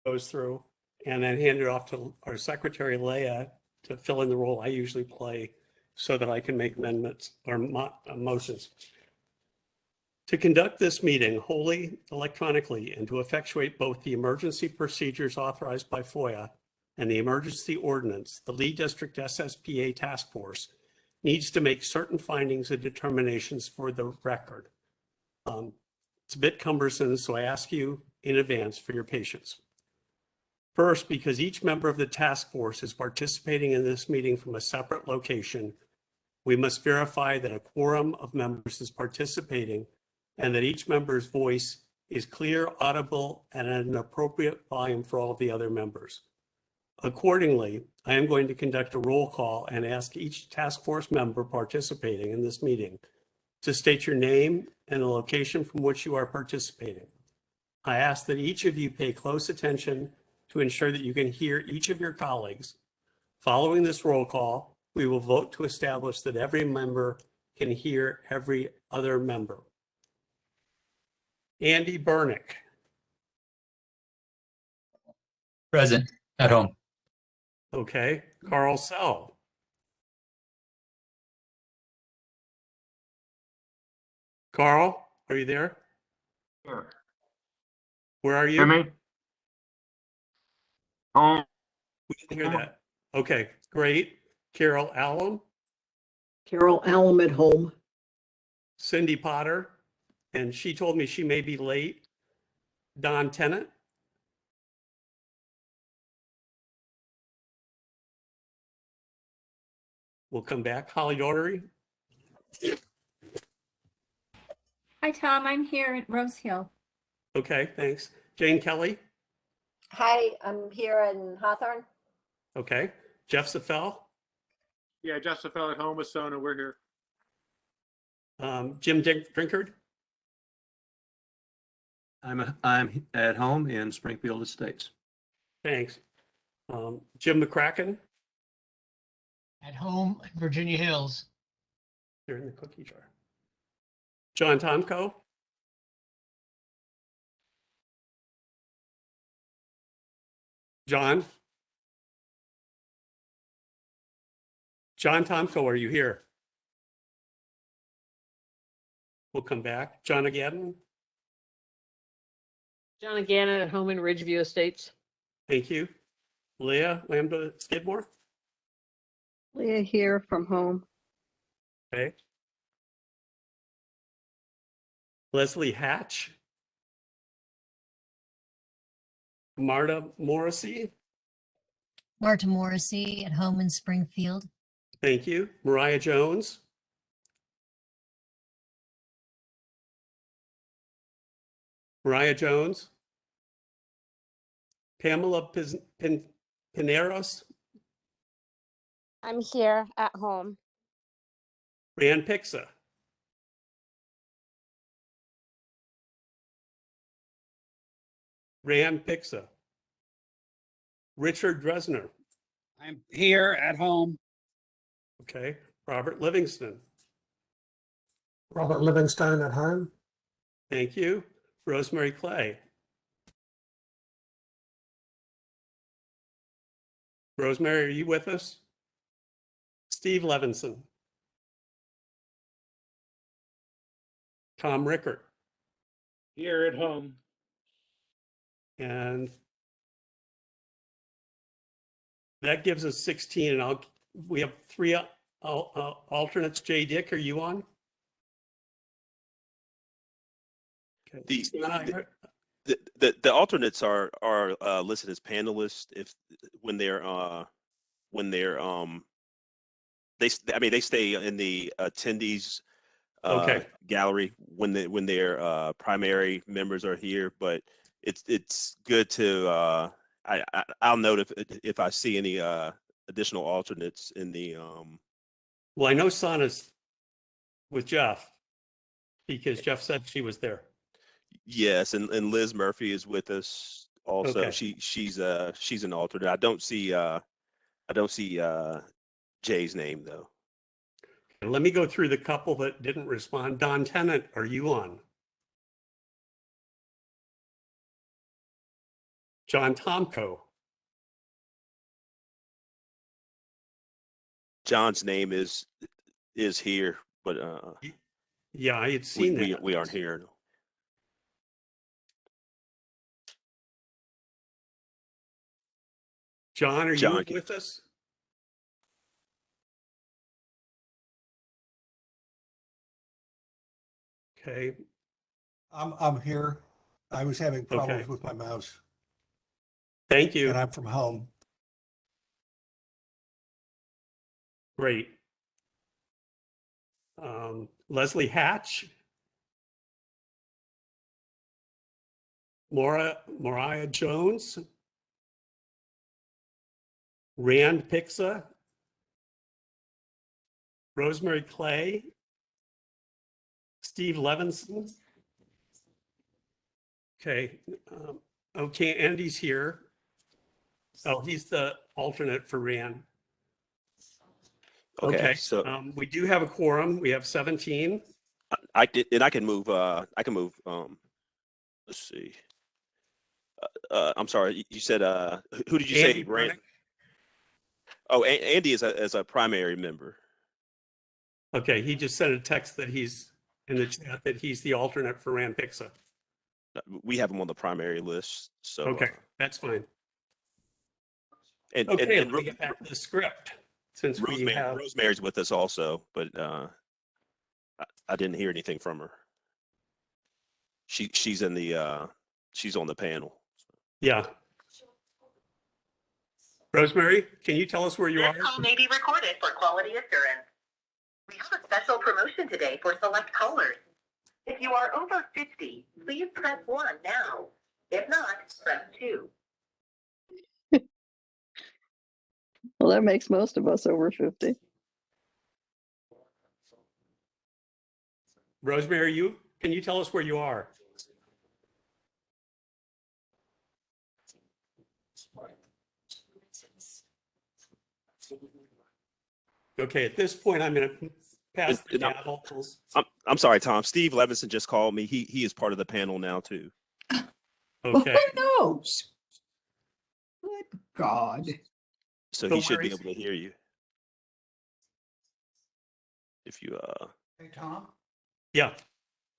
goes through and then hand it off to our secretary, Leah, to fill in the role I usually play so that I can make amendments or motions. To conduct this meeting wholly electronically and to effectuate both the emergency procedures authorized by FOIA and the emergency ordinance, the Lee District SSPA Task Force needs to make certain findings and determinations for the record. It's a bit cumbersome, so I ask you in advance for your patience. First, because each member of the task force is participating in this meeting from a separate location, we must verify that a quorum of members is participating and that each member's voice is clear, audible, and at an appropriate volume for all of the other members. Accordingly, I am going to conduct a roll call and ask each task force member participating in this meeting to state your name and the location from which you are participating. I ask that each of you pay close attention to ensure that you can hear each of your colleagues. Following this roll call, we will vote to establish that every member can hear every other member. Andy Bernick. Present, at home. Okay. Carl Sell. Carl, are you there? Here. Where are you? Hear me? Home. We didn't hear that. Okay, great. Carol Allen, Carol Allen at home. Cindy Potter, and she told me she may be late. Don Tennant. We'll come back. Holly Daughtery. Hi, Tom. I'm here at Rose Hill. Okay, thanks. Jane Kelly. Hi, I'm here in Hawthorne. Okay. Jeff Safell. Yeah, Jeff Safell at home with Sona. We're here. Jim Drinkard. I'm at home in Springfield Estates. Thanks. Jim McCracken. At home in Virginia Hills. They're in the cookie jar. John Tomko. John Tomko, are you here? We'll come back. John Agadden. John Gannon at home in Ridgeview Estates. Thank you. Leah Lambda Skidmore. Leah here from home. Okay. Leslie Hatch. Marta Morrissey. Marta Morrissey at home in Springfield. Thank you. Mariah Jones. Mariah Jones. Pamela Pineros. I'm here at home. Rand Pixa. Rand Pixa. Richard Dresner. I'm here at home. Okay. Robert Livingston. Robert Livingstone at home. Thank you. Rosemary Clay. Rosemary, are you with us? Steve Levinson. Tom Rickert. Here at home. And that gives us 16, and we have 3 alternates. Jay Dick, are you on? Okay. The alternates are listed as panelists when they're they stay in the attendees gallery when their primary members are here, but it's good to I'll note if I see any additional alternates in the Well, I know Sana's with Jeff because Jeff said she was there. Yes, and Liz Murphy is with us also. Okay. She's an alternate. I don't see Jay's name though. And let me go through the couple that didn't respond. Don Tennant, are you on? John Tomko. John's name is here, but Yeah, I had seen that. we aren't here. John, are John, you with us? Okay, I'm here. I was having problems Okay. with my mouse, thank you. and I'm from home. Great. Leslie Hatch. Mariah Jones. Rand Pixa. Rosemary Clay. Steve Levinson. Okay. Okay, Andy's here. Oh, he's the alternate for Rand. Okay. So We do have a quorum. We have 17. I can move. Let's see. I'm sorry. You said who did you Andy say? Rand? Bernick. Oh, Andy is a primary member. Okay, he just sent a text that he's in the chat that he's the alternate for Rand Pixa. We have him on the primary list. So Okay, that's fine. and Okay, and let me get back to the script since we have. Rosemary's with us also, but I didn't hear anything from her. She's in the she's on the panel. Yeah. Rosemary, can you tell us where you are? This call may be recorded for quality assurance. We have a special promotion today for select callers. If you are over 50, please press 1 now. If not, press 2. Well, that makes most of us over 50. Rosemary, can you tell us where you are? Okay, at this point, I'm going to pass the gavel. I'm sorry, Tom. Steve Levinson just called me. He is part of the panel now too. Okay. Well, who knows? Good God. So he should be able to hear you. If you Hey, Tom, Yeah.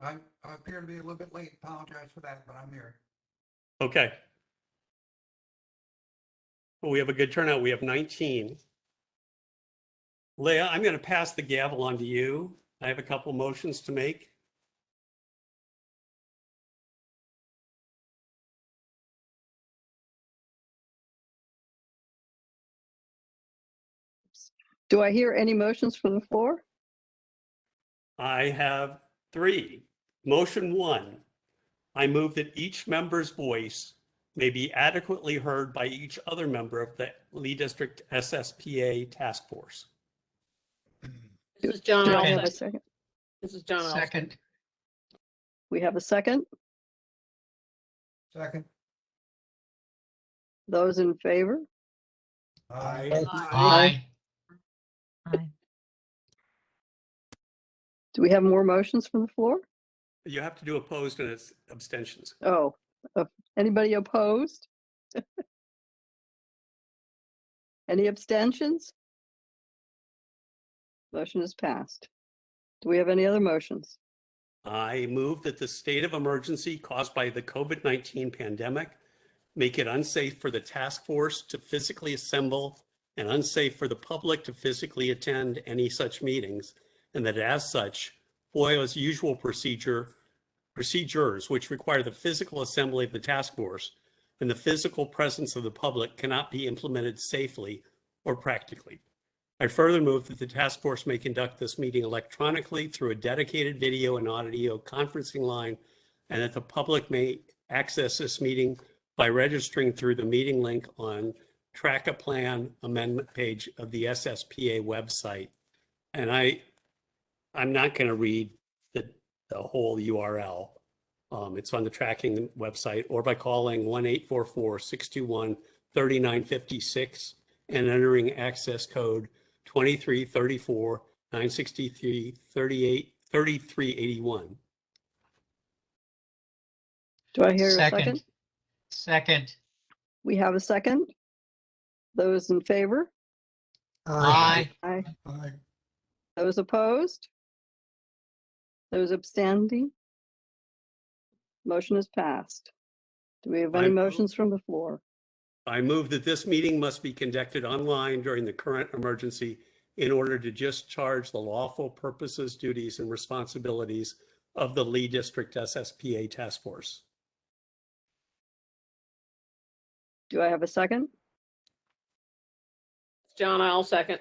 I appear to be a little bit late. Apologize for that, but I'm here. Okay. Well, we have a good turnout. We have 19. Leah, I'm going to pass the gavel on to you. I have a couple motions to make. Do I hear any motions from the floor? I have 3. Motion 1. I move that each member's voice may be adequately heard by each other member of the Lee District SSPA Task Force. This is John Do I have a Olson. second? This is John Olson. Second. We have a second. Second. Those in favor? Aye. Aye. Aye. Do we have more motions from the floor? You have to do opposed and it's abstentions. Oh, anybody opposed? Any abstentions? Motion is passed. Do we have any other motions? I move that the state of emergency caused by the COVID-19 pandemic make it unsafe for the task force to physically assemble and unsafe for the public to physically attend any such meetings, and that as such, FOIA's usual procedures, which require the physical assembly of the task force and the physical presence of the public, cannot be implemented safely or practically. I further move that the task force may conduct this meeting electronically through a dedicated video and audio conferencing line, and that the public may access this meeting by registering through the meeting link on Track a Plan amendment page of the SSPA website. And I'm not going to read the whole URL. It's on the tracking website, or by calling 1-844-621-3956 and entering access code 2334 963 38 3381. Do I hear a second? Second. We have a second. Those in favor? Aye. Aye. Aye. Those opposed? Those abstaining? Motion is passed. Do we have any I move- motions from the floor? I move that this meeting must be conducted online during the current emergency in order to discharge the lawful purposes, duties, and responsibilities of the Lee District SSPA Task Force. Do I have a second? John, I'll second.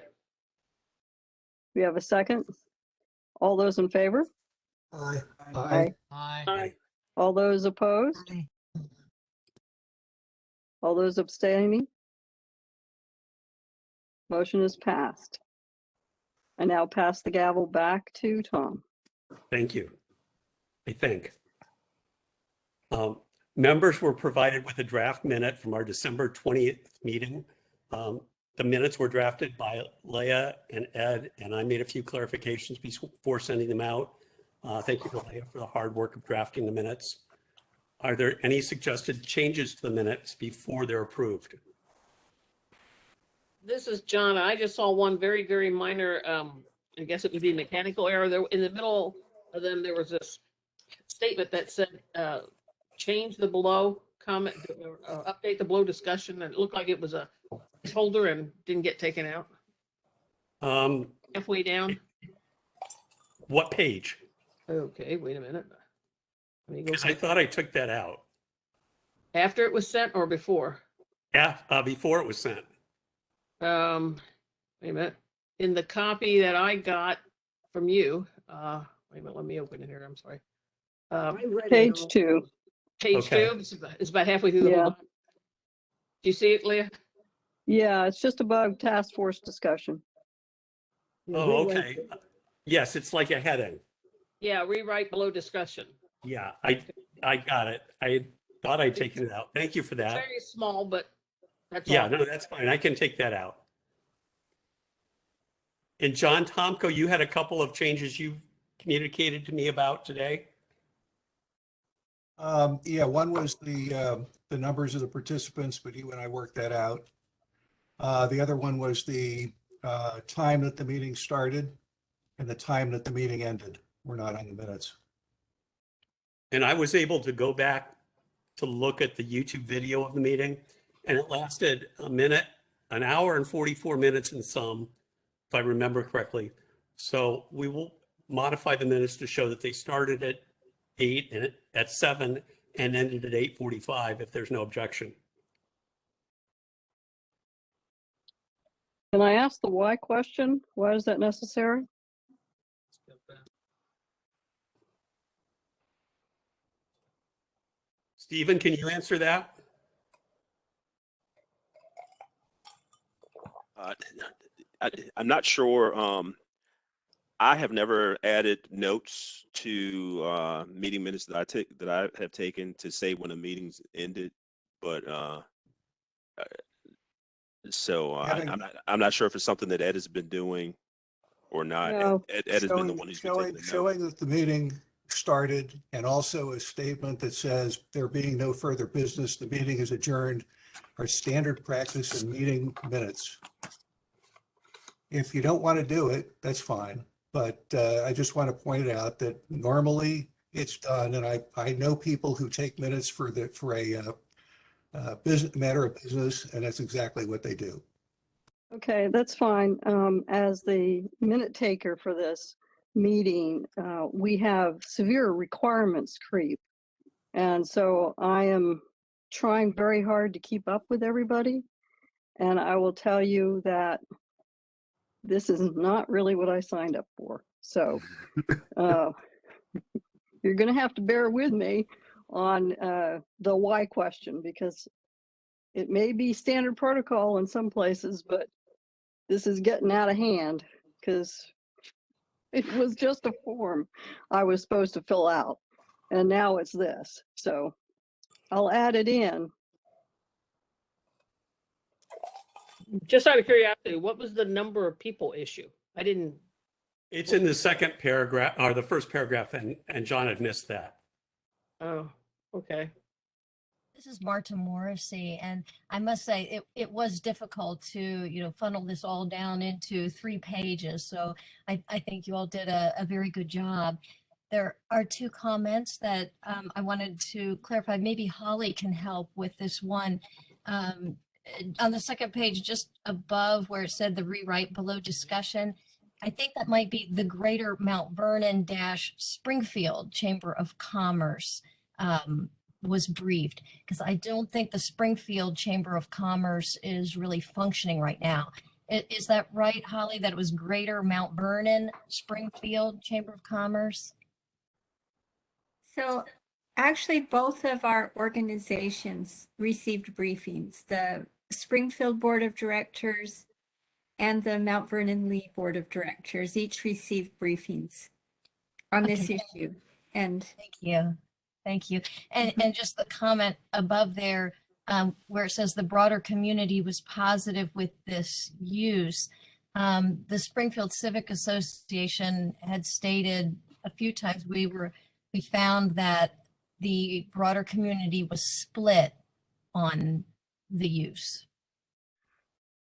We have a second. All those in favor? Aye. Aye. Aye. All those opposed? Aye. All those abstaining? Motion is passed. I now pass the gavel back to Tom. Thank you. I think. Members were provided with a draft minute from our December 20th meeting. The minutes were drafted by Leah and Ed, and I made a few clarifications before sending them out. Thank you to Leah for the hard work of drafting the minutes. Are there any suggested changes to the minutes before they're approved? This is John. I just saw one very, very minor, I guess it would be mechanical error. There in the middle of them, there was this statement that said, change the below comment, update the below discussion. And it looked like it was a holder and didn't get taken out. Halfway down. What page? Okay, wait a minute. Let me go Because I thought I took that out. after it was sent or before. Yeah, before it was sent. Wait a minute. In the copy that I got from you, wait a minute, let me open it here. I'm sorry. Page 2. Page Okay. 2. It's about halfway through the whole. Yeah. Do you see it, Leah? Yeah, it's just above task force discussion. Oh, okay. Yes, it's like a heading. Yeah, rewrite below discussion. Yeah, I got it. I thought I'd taken it out. Thank you for It's that. very small, but that's Yeah, all. no, that's fine. I can take that out. And John Tomko, you had a couple of changes you communicated to me about today. Yeah, one was the numbers of the participants, but you and I worked that out. The other one was the time that the meeting started and the time that the meeting ended. We're not on the minutes. And I was able to go back to look at the YouTube video of the meeting, and it lasted a minute, an hour and 44 minutes in some, if I remember correctly. So we will modify the minutes to show that they started at 8 and at 7 and ended at 8:45 if there's no objection. Can I ask the why question? Why is that necessary? Stephen, can you answer that? I'm not sure. I have never added notes to meeting minutes that I have taken to say when a meeting's ended, but I'm not sure if it's something that Ed has been doing or not. No. Ed has been the one who's been taking the note. Showing that the meeting started, and also a statement that says there being no further business, the meeting is adjourned, are standard practice in meeting minutes. If you don't want to do it, that's fine. But I just want to point out that normally it's done, and I know people who take minutes for a business matter of business, and that's exactly what they do. Okay, that's fine. As the minute taker for this meeting, we have severe requirements creep. And so I am trying very hard to keep up with everybody. And I will tell you that this is not really what I signed up for. So you're going to have to bear with me on the why question, because it may be standard protocol in some places, but this is getting out of hand because it was just a form I was supposed to fill out. And now it's this. So I'll add it in. Just out of curiosity, what was the number of people issue? I didn't. It's in the second paragraph or the first paragraph, and John had missed that. Oh, okay. This is Marta Morrissey, and I must say it was difficult to, funnel this all down into 3 pages. So I think you all did a very good job. There are 2 comments that I wanted to clarify. Maybe Holly can help with this one. On the second page, just above where it said the rewrite below discussion, I think that might be the Greater Mount Vernon Springfield Chamber of Commerce was briefed, because I don't think the Springfield Chamber of Commerce is really functioning right now. Is that right, Holly, that it was Greater Mount Vernon Springfield Chamber of Commerce? So actually, both of our organizations received briefings. The Springfield Board of Directors and the Mount Vernon Lee Board of Directors each received briefings on this issue. And thank you. Thank you. And just the comment above there, where it says the broader community was positive with this use. The Springfield Civic Association had stated a few times we found that the broader community was split on the use.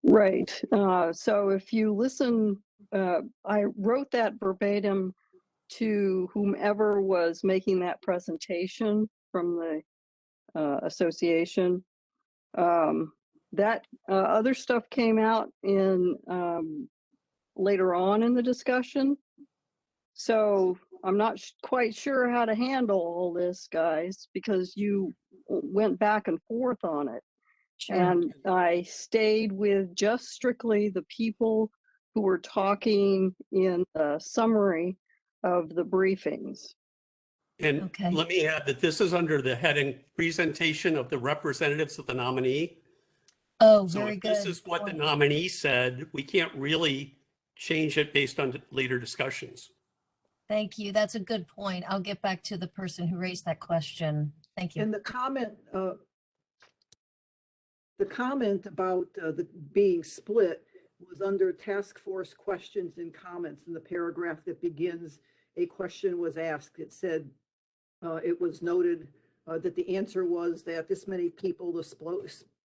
Right. So if you listen, I wrote that verbatim to whomever was making that presentation from the association. That other stuff came out in later on in the discussion. So I'm not quite sure how to handle all this, guys, because you went back and forth on it. Sure. And I stayed with just strictly the people who were talking in the summary of the briefings. And Okay. let me add that this is under the heading presentation of the representatives of the nominee. Oh, So very if good. this is what the nominee said, we can't really change it based on later discussions. Thank you. That's a good point. I'll get back to the person who raised that question. Thank you. And the comment about the being split was under task force questions and comments in the paragraph that begins, a question was asked. It said, it was noted that the answer was that this many people, the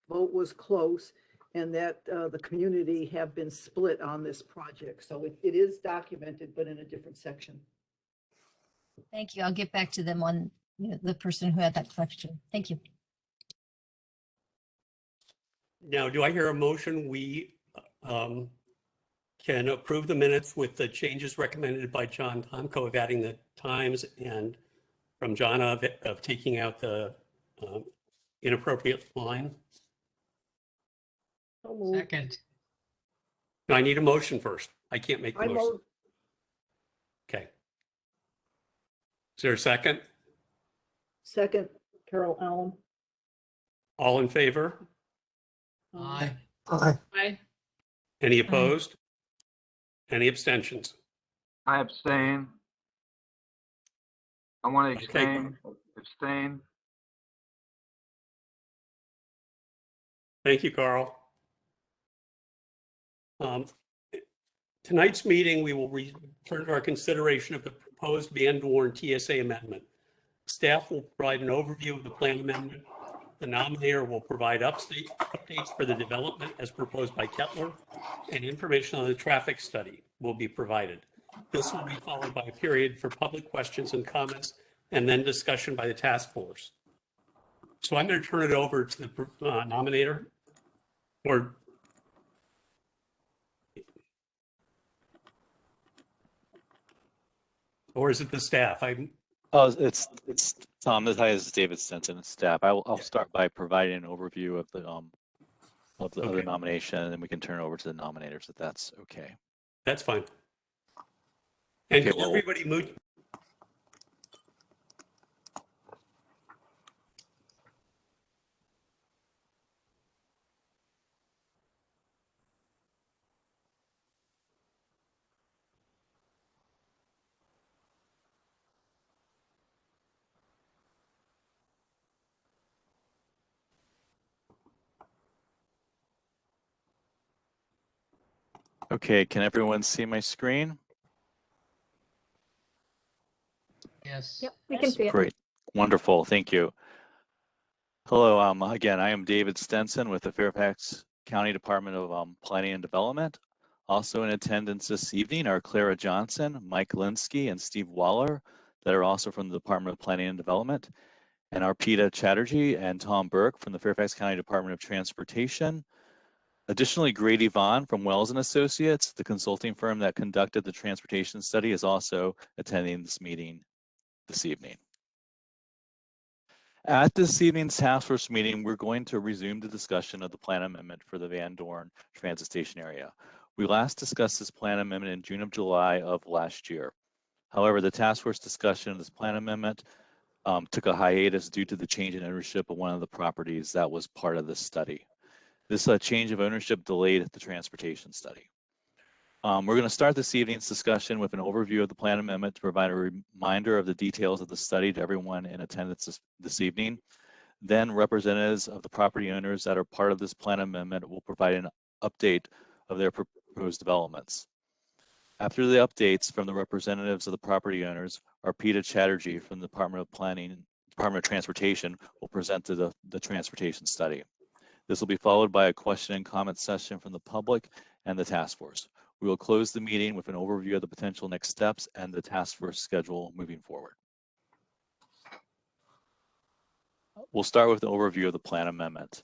vote was close, and that the community have been split on this project. So it is documented, but in a different section. Thank you. I'll get back to them on the person who had that question. Thank you. Now, do I hear a motion? We can approve the minutes with the changes recommended by John Tomko of adding the times, and from John of taking out the inappropriate line. Second. No, I need a motion first. I can't make the motion. Okay. Is there a second? Second, Carol Allen. All in favor? Aye. Aye. Any opposed? Any abstentions? I abstain. I want to Okay. abstain. Thank you, Carl. Tonight's meeting, we will return to our consideration of the proposed Vandoorne TSA amendment. Staff will provide an overview of the plan amendment. The nominator will provide updates for the development as proposed by Kettler, and information on the traffic study will be provided. This will be followed by a period for public questions and comments, and then discussion by the task force. So I'm going to turn it over to the nominator, or is it the staff? Oh, it's Tom. Hi, this is David Stinson, staff. I'll start by providing an overview of the other nomination, and then we can turn it over to the nominators if that's okay. That's fine. And Okay, can everybody move? Okay, can everyone see my screen? Yes. Yep, we can see it. Great, wonderful, thank you. Hello, again, I am David Stenson with the Fairfax County Department of Planning and Development. Also in attendance this evening are Clara Johnson, Mike Linsky, and Steve Waller that are also from the Department of Planning and Development, and Arpita Chatterjee and Tom Burke from the Fairfax County Department of Transportation. Additionally, Grady Vaughn from Wells and Associates, the consulting firm that conducted the transportation study, is also attending this meeting this evening. At this evening's task force meeting, we're going to resume the discussion of the plan amendment for the Vandoorne transit station area. We last discussed this plan amendment in June of July of last year. However, the task force discussion of this plan amendment took a hiatus due to the change in ownership of one of the properties that was part of this study. This change of ownership delayed the transportation study. We're going to start this evening's discussion with an overview of the plan amendment to provide a reminder of the details of the study to everyone in attendance this evening. Then representatives of the property owners that are part of this plan amendment will provide an update of their proposed developments. After the updates from the representatives of the property owners, Arpita Chatterjee from the Department of Transportation will present to the transportation study. This will be followed by a question and comment session from the public and the task force. We will close the meeting with an overview of the potential next steps and the task force schedule moving forward. We'll start with an overview of the plan amendment.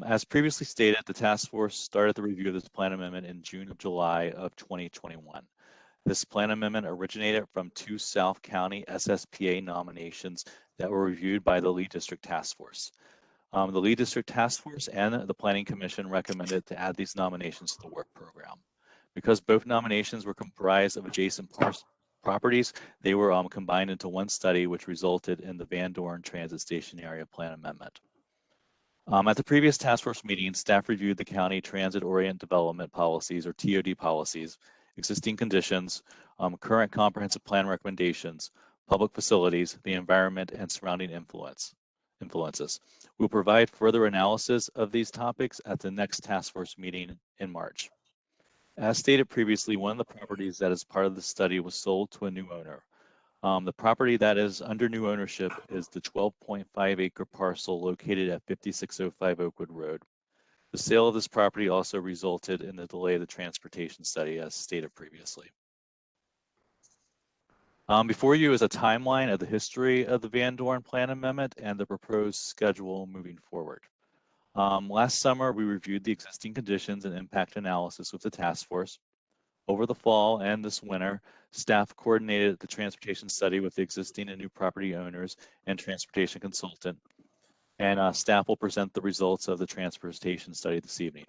As previously stated, the task force started the review of this plan amendment in June of July of 2021. This plan amendment originated from 2 South County SSPA nominations that were reviewed by the Lead District Task Force. The Lead District Task Force and the Planning Commission recommended to add these nominations to the work program. Because both nominations were comprised of adjacent properties, they were combined into one study, which resulted in the Vandoorne Transit Station Area Plan Amendment. At the previous task force meeting, staff reviewed the county transit-oriented development policies, or TOD policies, existing conditions, current comprehensive plan recommendations, public facilities, the environment, and surrounding influences. We'll provide further analysis of these topics at the next task force meeting in March. As stated previously, one of the properties that is part of the study was sold to a new owner. The property that is under new ownership is the 12.5 acre parcel located at 5605 Oakwood Road. The sale of this property also resulted in the delay of the transportation study, as stated previously. Before you is a timeline of the history of the Vandoorne Plan Amendment and the proposed schedule moving forward. Last summer, we reviewed the existing conditions and impact analysis with the task force. Over the fall and this winter, staff coordinated the transportation study with the existing and new property owners and transportation consultant, and staff will present the results of the transportation study this evening.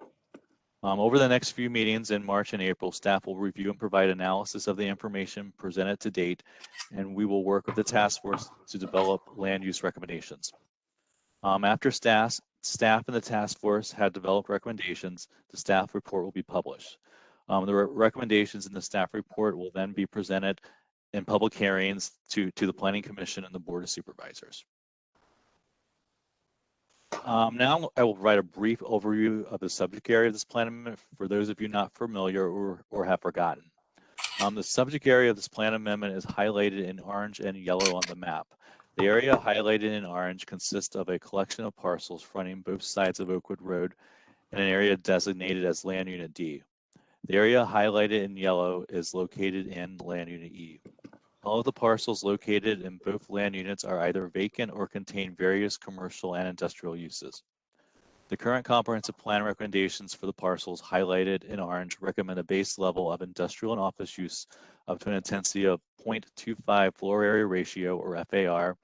Over the next few meetings in March and April, staff will review and provide analysis of the information presented to date, and we will work with the task force to develop land use recommendations. After staff and the task force had developed recommendations, the staff report will be published. The recommendations in the staff report will then be presented in public hearings to the Planning Commission and the Board of Supervisors. Now I will provide a brief overview of the subject area of this plan amendment for those of you not familiar or have forgotten. The subject area of this plan amendment is highlighted in orange and yellow on the map. The area highlighted in orange consists of a collection of parcels fronting both sides of Oakwood Road and an area designated as Land Unit D. The area highlighted in yellow is located in Land Unit E. All of the parcels located in both land units are either vacant or contain various commercial and industrial uses. The current comprehensive plan recommendations for the parcels highlighted in orange recommend a base level of industrial and office use up to an intensity of 0.25 floor area ratio, or FAR,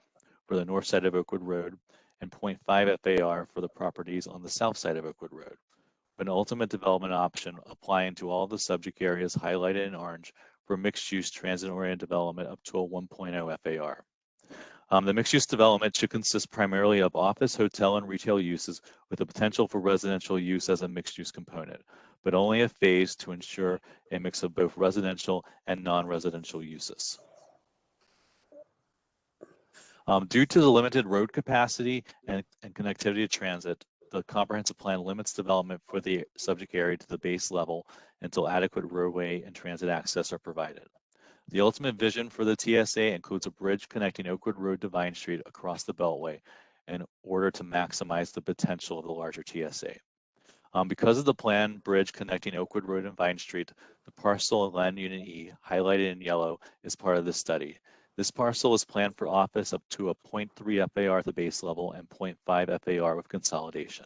for the north side of Oakwood Road and 0.5 FAR for the properties on the south side of Oakwood Road. An ultimate development option applying to all the subject areas highlighted in orange for mixed-use transit-oriented development up to a 1.0 FAR. The mixed-use development should consist primarily of office, hotel, and retail uses with the potential for residential use as a mixed-use component, but only a phase to ensure a mix of both residential and non-residential uses. Due to the limited road capacity and connectivity to transit, the comprehensive plan limits development for the subject area to the base level until adequate roadway and transit access are provided. The ultimate vision for the TSA includes a bridge connecting Oakwood Road to Vine Street across the Beltway in order to maximize the potential of the larger TSA. Because of the planned bridge connecting Oakwood Road and Vine Street, the parcel of land unit E, highlighted in yellow, is part of this study. This parcel is planned for office up to a 0.3 FAR at the base level and 0.5 FAR with consolidation.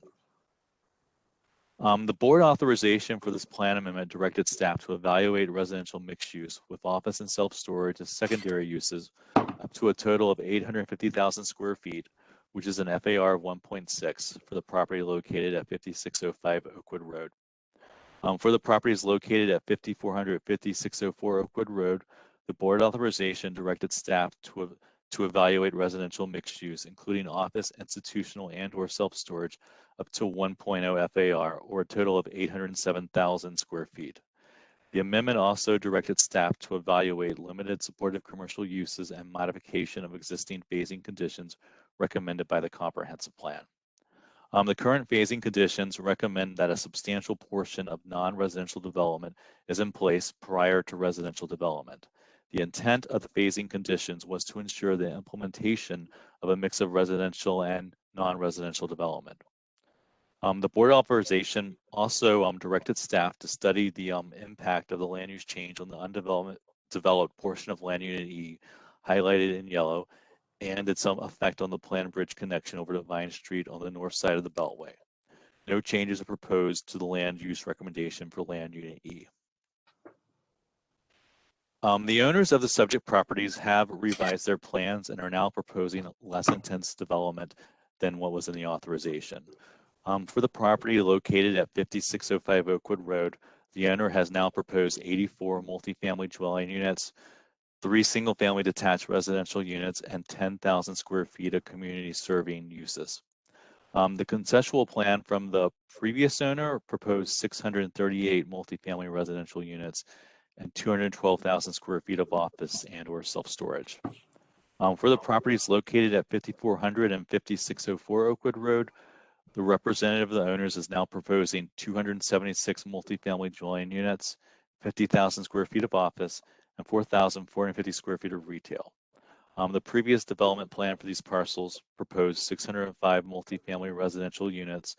The board authorization for this plan amendment directed staff to evaluate residential mixed use with office and self-storage as secondary uses up to a total of 850,000 square feet, which is an FAR of 1.6 for the property located at 5605 Oakwood Road. For the properties located at 5400 5604 Oakwood Road, the board authorization directed staff to evaluate residential mixed use, including office, institutional, and/or self-storage, up to 1.0 FAR, or a total of 807,000 square feet. The amendment also directed staff to evaluate limited supportive commercial uses and modification of existing phasing conditions recommended by the comprehensive plan. The current phasing conditions recommend that a substantial portion of non-residential development is in place prior to residential development. The intent of the phasing conditions was to ensure the implementation of a mix of residential and non-residential development. The board authorization also directed staff to study the impact of the land use change on the undeveloped portion of land unit E, highlighted in yellow, and its effect on the planned bridge connection over to Vine Street on the north side of the Beltway. No changes are proposed to the land use recommendation for land unit E. The owners of the subject properties have revised their plans and are now proposing less intense development than what was in the authorization. For the property located at 5605 Oakwood Road, the owner has now proposed 84 multifamily dwelling units, 3 single-family detached residential units, and 10,000 square feet of community serving uses. The conceptual plan from the previous owner proposed 638 multifamily residential units and 212,000 square feet of office and/or self-storage. For the properties located at 5400 and 5604 Oakwood Road, the representative of the owners is now proposing 276 multifamily dwelling units, 50,000 square feet of office, and 4,450 square feet of retail. The previous development plan for these parcels proposed 605 multifamily residential units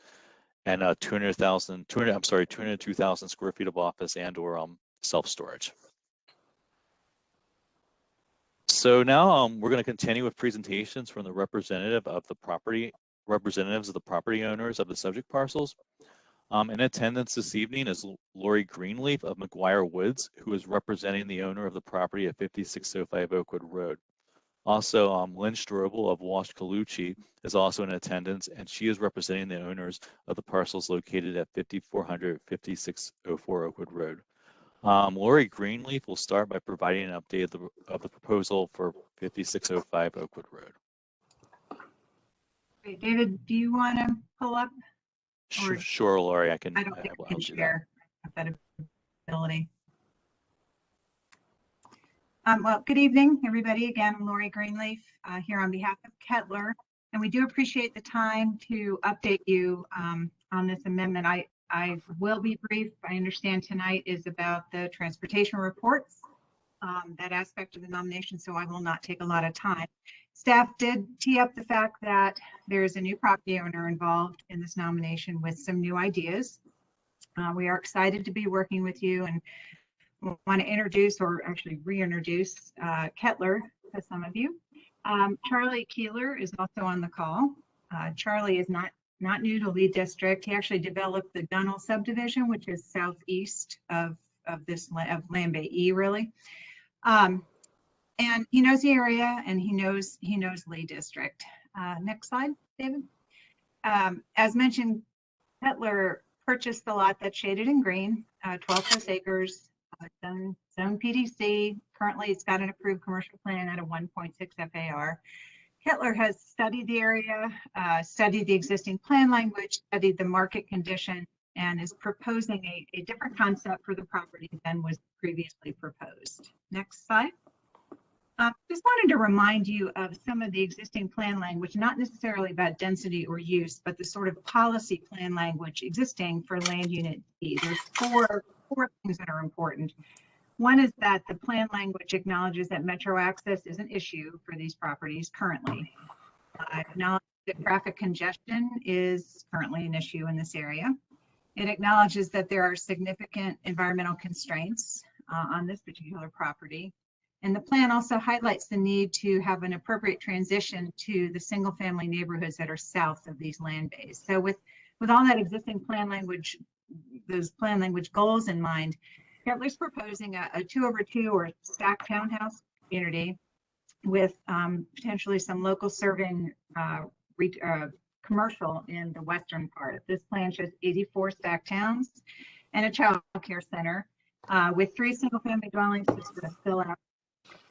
and 202,000 square feet of office and/or self-storage. So now we're going to continue with presentations from the representatives of the property owners of the subject parcels. In attendance this evening is Lori Greenleaf of McGuire Woods, who is representing the owner of the property at 5605 Oakwood Road. Also, Lynn Strobel of Walsh Colucci is also in attendance, and she is representing the owners of the parcels located at 5400 5604 Oakwood Road. Lori Greenleaf will start by providing an update of the proposal for 5605 Oakwood Road. Great. David, do you want to pull up? Sure, Lori, I can. I don't think I can share that ability. Well, good evening, everybody. Again, I'm Lori Greenleaf here on behalf of Kettler, and we do appreciate the time to update you on this amendment. I will be brief. I understand tonight is about the transportation reports, that aspect of the nomination, so I will not take a lot of time. Staff did tee up the fact that there's a new property owner involved in this nomination with some new ideas. We are excited to be working with you and want to introduce, or actually reintroduce, Kettler to some of you. Charlie Keeler is also on the call. Charlie is not new to Lee District. He actually developed the Gunnell subdivision, which is southeast of Land Bay E, really. And he knows the area, and he knows Lee District. Next slide, David. As mentioned, Kettler purchased the lot that's shaded in green, 12+ acres, zone PDC. Currently, it's got an approved commercial plan at a 1.6 FAR. Kettler has studied the area, studied the existing plan language, studied the market condition, and is proposing a different concept for the property than was previously proposed. Next slide. Just wanted to remind you of some of the existing plan language, not necessarily about density or use, but the sort of policy plan language existing for land unit D. There's four things that are important. One is that the plan language acknowledges that metro access is an issue for these properties currently. Acknowledges that traffic congestion is currently an issue in this area. It acknowledges that there are significant environmental constraints on this particular property. And the plan also highlights the need to have an appropriate transition to the single family neighborhoods that are south of these land bays. So with all that existing plan language, those plan language goals in mind, Kettler's proposing a 2-over-2 or stacked townhouse community with potentially some local serving commercial in the western part. This plan shows 84 stacked towns and a child care center with 3 single family dwellings to sort of fill out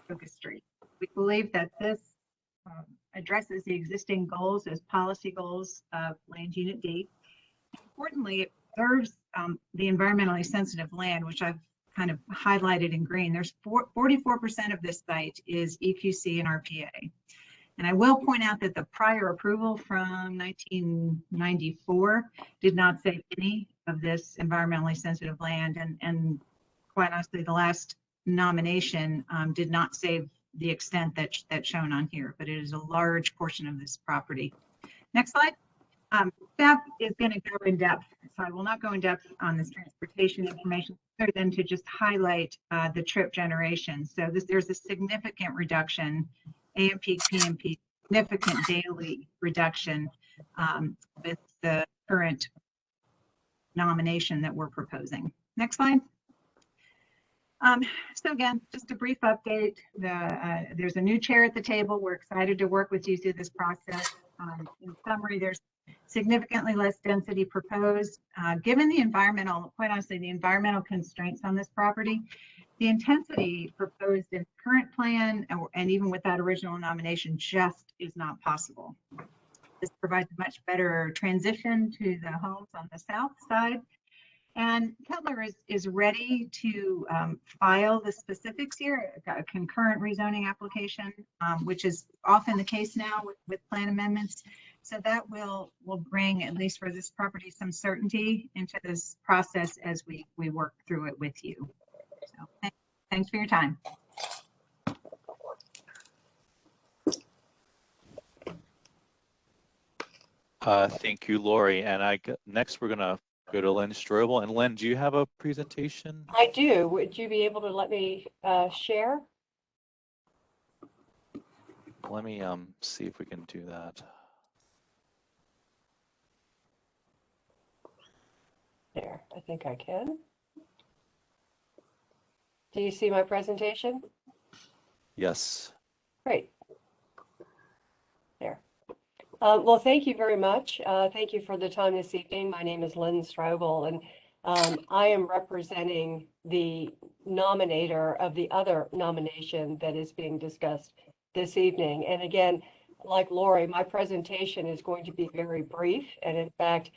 Focus Street. We believe that this addresses the existing goals as policy goals of Land Unit D. Importantly, it preserves the environmentally sensitive land, which I've kind of highlighted in green. There's 44% of this site is EQC and RPA. And I will point out that the prior approval from 1994 did not save any of this environmentally sensitive land. And quite honestly, the last nomination did not save the extent that's shown on here, but it is a large portion of this property. Next slide. Staff is going to go in depth, so I will not go in depth on this transportation information other than to just highlight the trip generation. So there's a significant reduction, AM peak, PM peak, significant daily reduction with the current nomination that we're proposing. Next slide. So again, just a brief update. There's a new chair at the table. We're excited to work with you through this process. In summary, there's significantly less density proposed. Given the environmental, quite honestly, the environmental constraints on this property, the intensity proposed in the current plan and even with that original nomination just is not possible. This provides a much better transition to the homes on the south side. And Kettler is ready to file the specifics here, a concurrent rezoning application, which is often the case now with plan amendments. So that will bring, at least for this property, some certainty into this process as we work through it with you. So thanks for your time. Thank you, Lori. And next we're going to go to Len Strobel. And Len, do you have a presentation? I do. Would you be able to let me share? Let me see if we can do that. There, I think I can. Do you see my presentation? Yes. Great. There. Well, thank you very much. Thank you for the time this evening. My name is Lynn Strobel, and I am representing the nominator of the other nomination that is being discussed this evening. And again, like Lori, my presentation is going to be very brief, and in fact,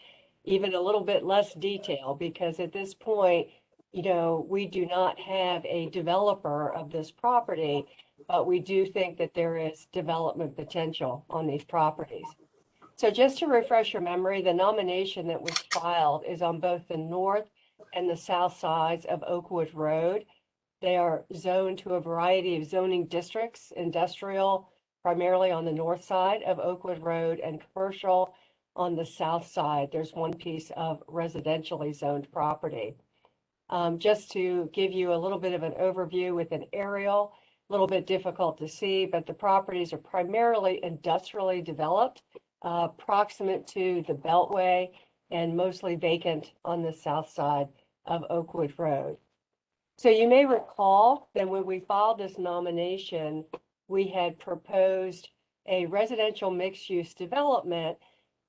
even a little bit less detail, because at this point, you know, we do not have a developer of this property, but we do think that there is development potential on these properties. So just to refresh your memory, the nomination that was filed is on both the north and the south sides of Oakwood Road. They are zoned to a variety of zoning districts, industrial, primarily on the north side of Oakwood Road, and commercial on the south side. There's one piece of residentially zoned property. Just to give you a little bit of an overview with an aerial, a little bit difficult to see, but the properties are primarily industrially developed, proximate to the Beltway, and mostly vacant on the south side of Oakwood Road. So you may recall that when we filed this nomination, we had proposed a residential mixed-use development,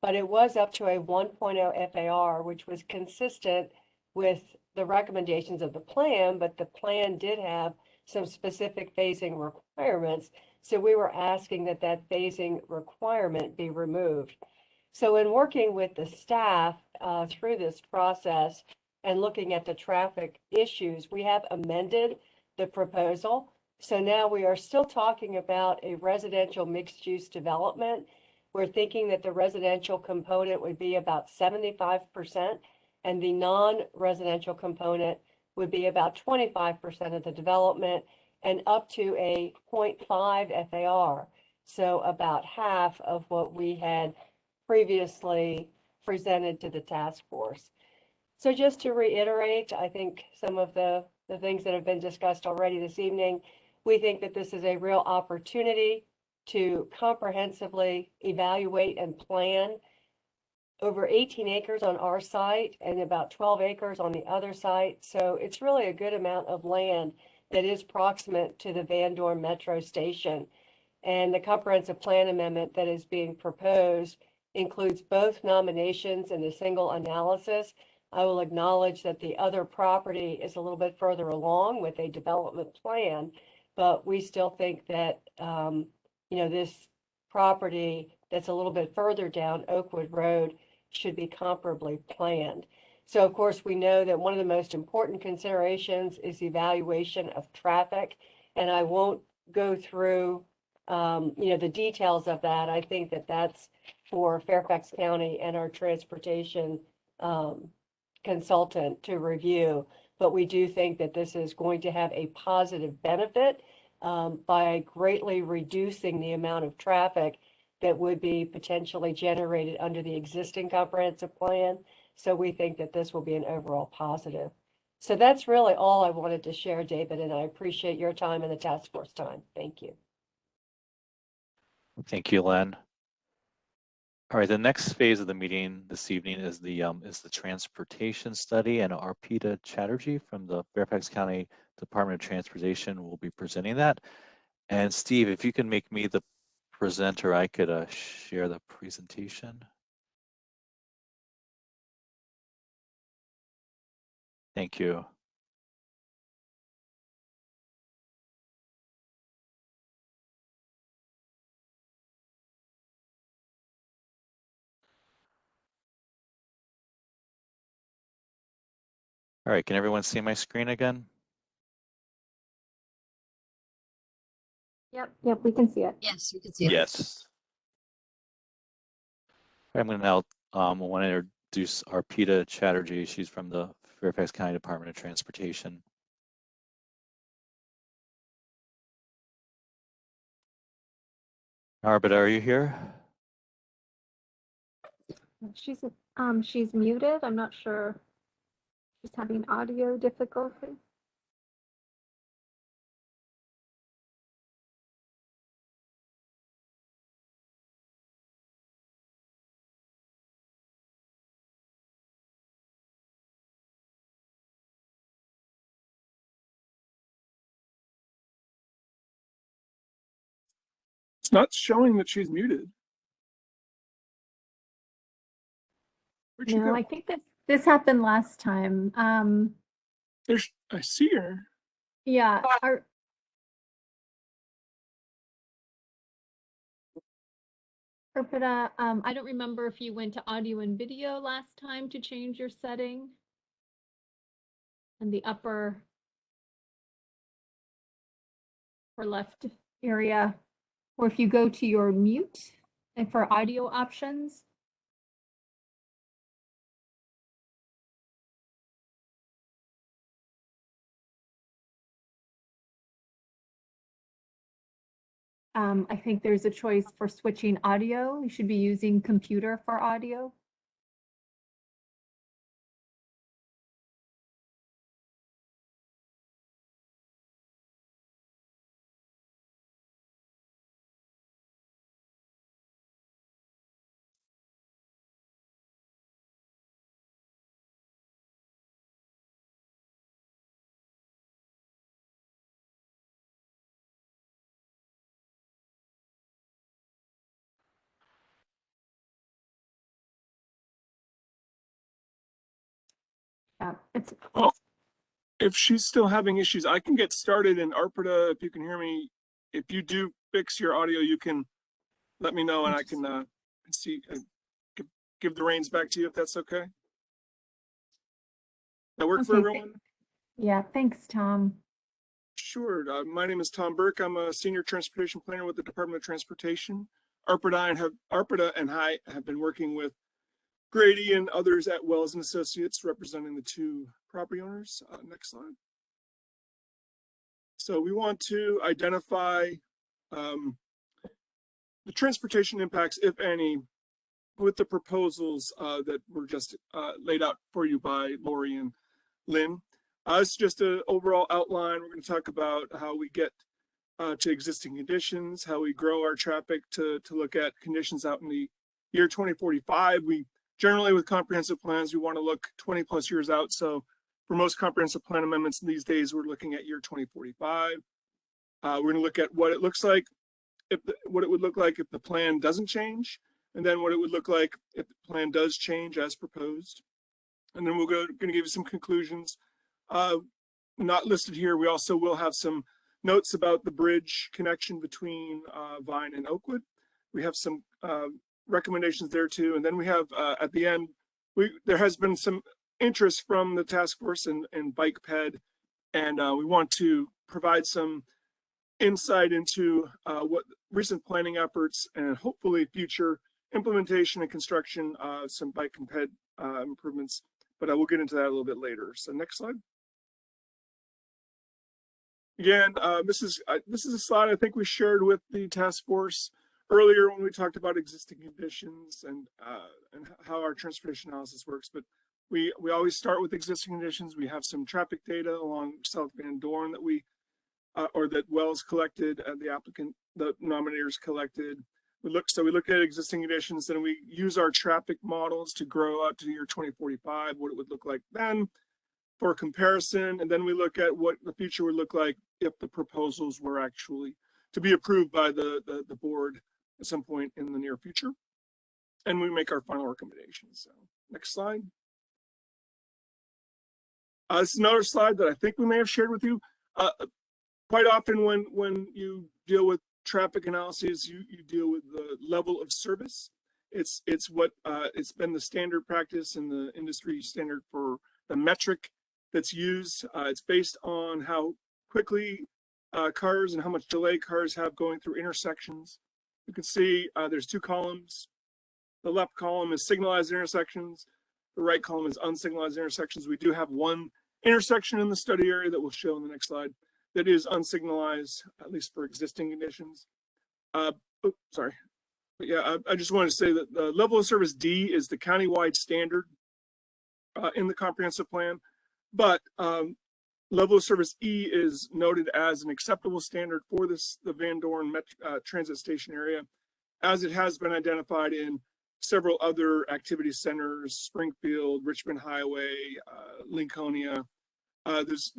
but it was up to a 1.0 FAR, which was consistent with the recommendations of the plan, but the plan did have some specific phasing requirements. So we were asking that that phasing requirement be removed. So in working with the staff through this process and looking at the traffic issues, we have amended the proposal. So now we are still talking about a residential mixed-use development. We're thinking that the residential component would be about 75%, and the non-residential component would be about 25% of the development, and up to a 0.5 FAR. So about half of what we had previously presented to the task force. So just to reiterate, I think some of the things that have been discussed already this evening, we think that this is a real opportunity to comprehensively evaluate and plan over 18 acres on our site and about 12 acres on the other site. So it's really a good amount of land that is proximate to the Vandoorne Metro Station. And the comprehensive plan amendment that is being proposed includes both nominations and a single analysis. I will acknowledge that the other property is a little bit further along with a development plan, but we still think that, this property that's a little bit further down Oakwood Road should be comparably planned. So of course, we know that one of the most important considerations is evaluation of traffic, and I won't go through the details of that. I think that that's for Fairfax County and our transportation consultant to review. But we do think that this is going to have a positive benefit by greatly reducing the amount of traffic that would be potentially generated under the existing comprehensive plan. So we think that this will be an overall positive. So that's really all I wanted to share, David, and I appreciate your time and the task force time. Thank you. Thank you, Len. All right, the next phase of the meeting this evening is the transportation study, and Arpita Chatterjee from the Fairfax County Department of Transportation will be presenting that. And Steve, if you can make me the presenter, I could share the presentation. Thank you. All right, can everyone see my screen again? Yep, we can see it. Yes, we can see it. Yes. I'm going to now want to introduce Arpita Chatterjee. She's from the Fairfax County Department of Transportation. Arpita, are you here? She's muted. I'm not sure. She's having audio difficulty. It's not showing that she's muted. Where'd she No, go? I think this happened last time. I see her. Yeah, Arpita, I don't remember if you went to audio and video last time to change your setting in the upper or left area, or if you go to your mute and for audio options. I think there's a choice for switching audio. You should be using computer for audio. Yeah, Well, if she's still having issues, I can get started. And Arpita, if you can hear me, if you do fix your audio, you can let me know and I can see give the reins back to you if that's okay. That work for everyone? Yeah, thanks, Tom. Sure. My name is Tom Burke. I'm a senior transportation planner with the Department of Transportation. Arpita and I have been working with Grady and others at Wells and Associates representing the two property owners. Next slide. So we want to identify the transportation impacts, if any, with the proposals that were just laid out for you by Lori and Lynn. It's just an overall outline. We're going to talk about how we get to existing conditions, how we grow our traffic to look at conditions out in the year 2045. We generally, with comprehensive plans, we want to look 20 plus years out. So for most comprehensive plan amendments these days, we're looking at year 2045. We're going to look at what it looks like, what it would look like if the plan doesn't change, and then what it would look like if the plan does change as proposed. And then we're going to give you some conclusions. Not listed here. We also will have some notes about the bridge connection between Vine and Oakwood. We have some recommendations there too. And then we have at the end, there has been some interest from the task force and bike ped, and we want to provide some insight into what recent planning efforts and hopefully future implementation and construction, some bike and ped improvements, but I will get into that a little bit later. So next slide. Again, this is a slide I think we shared with the task force earlier when we talked about existing conditions and how our transportation analysis works. But we always start with existing conditions. We have some traffic data along South Vandoorne that we or that Wells collected, the nominators collected. We look at existing conditions, then we use our traffic models to grow out to the year 2045, what it would look like then for comparison. And then we look at what the future would look like if the proposals were actually to be approved by the board at some point in the near future. And we make our final recommendations. So next slide. This is another slide that I think we may have shared with you. Quite often when you deal with traffic analyses, you deal with the level of service. It's been the standard practice and the industry standard for the metric that's used. It's based on how quickly cars and how much delay cars have going through intersections. You can see there's two columns. The left column is signalized intersections. The right column is unsignalized intersections. We do have one intersection in the study area that we'll show in the next slide that is unsignalized, at least for existing conditions. Sorry. But yeah, I just wanted to say that the level of service D is the countywide standard in the comprehensive plan, but level of service E is noted as an acceptable standard for the Vandoorne transit station area, as it has been identified in several other activity centers, Springfield, Richmond Highway, Lincolnia. There's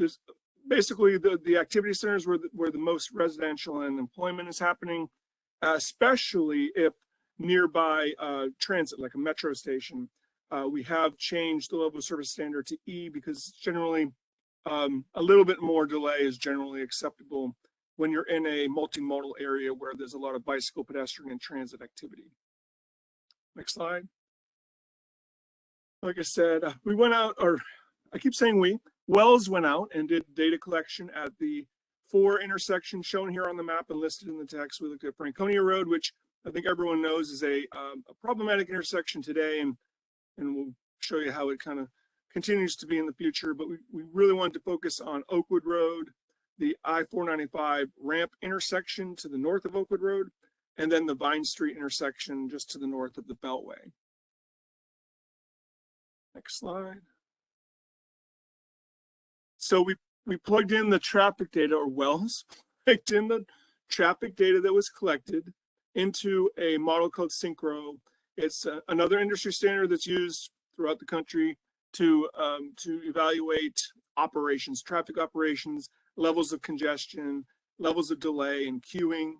basically the activity centers where the most residential and employment is happening, especially if nearby transit, like a metro station. We have changed the level of service standard to E because generally a little bit more delay is generally acceptable when you're in a multimodal area where there's a lot of bicycle, pedestrian, and transit activity. Next slide. Like I said, we went out, or I keep saying Wells went out and did data collection at the 4 intersections shown here on the map and listed in the text. We looked at Franconia Road, which I think everyone knows is a problematic intersection today, and we'll show you how it kind of continues to be in the future. But we really wanted to focus on Oakwood Road, the I-495 ramp intersection to the north of Oakwood Road, and then the Vine Street intersection just to the north of the Beltway. Next slide. So we plugged in the traffic data, or Wells plugged in the traffic data that was collected into a model called Synchro. It's another industry standard that's used throughout the country to evaluate operations, traffic operations, levels of congestion, levels of delay and queuing,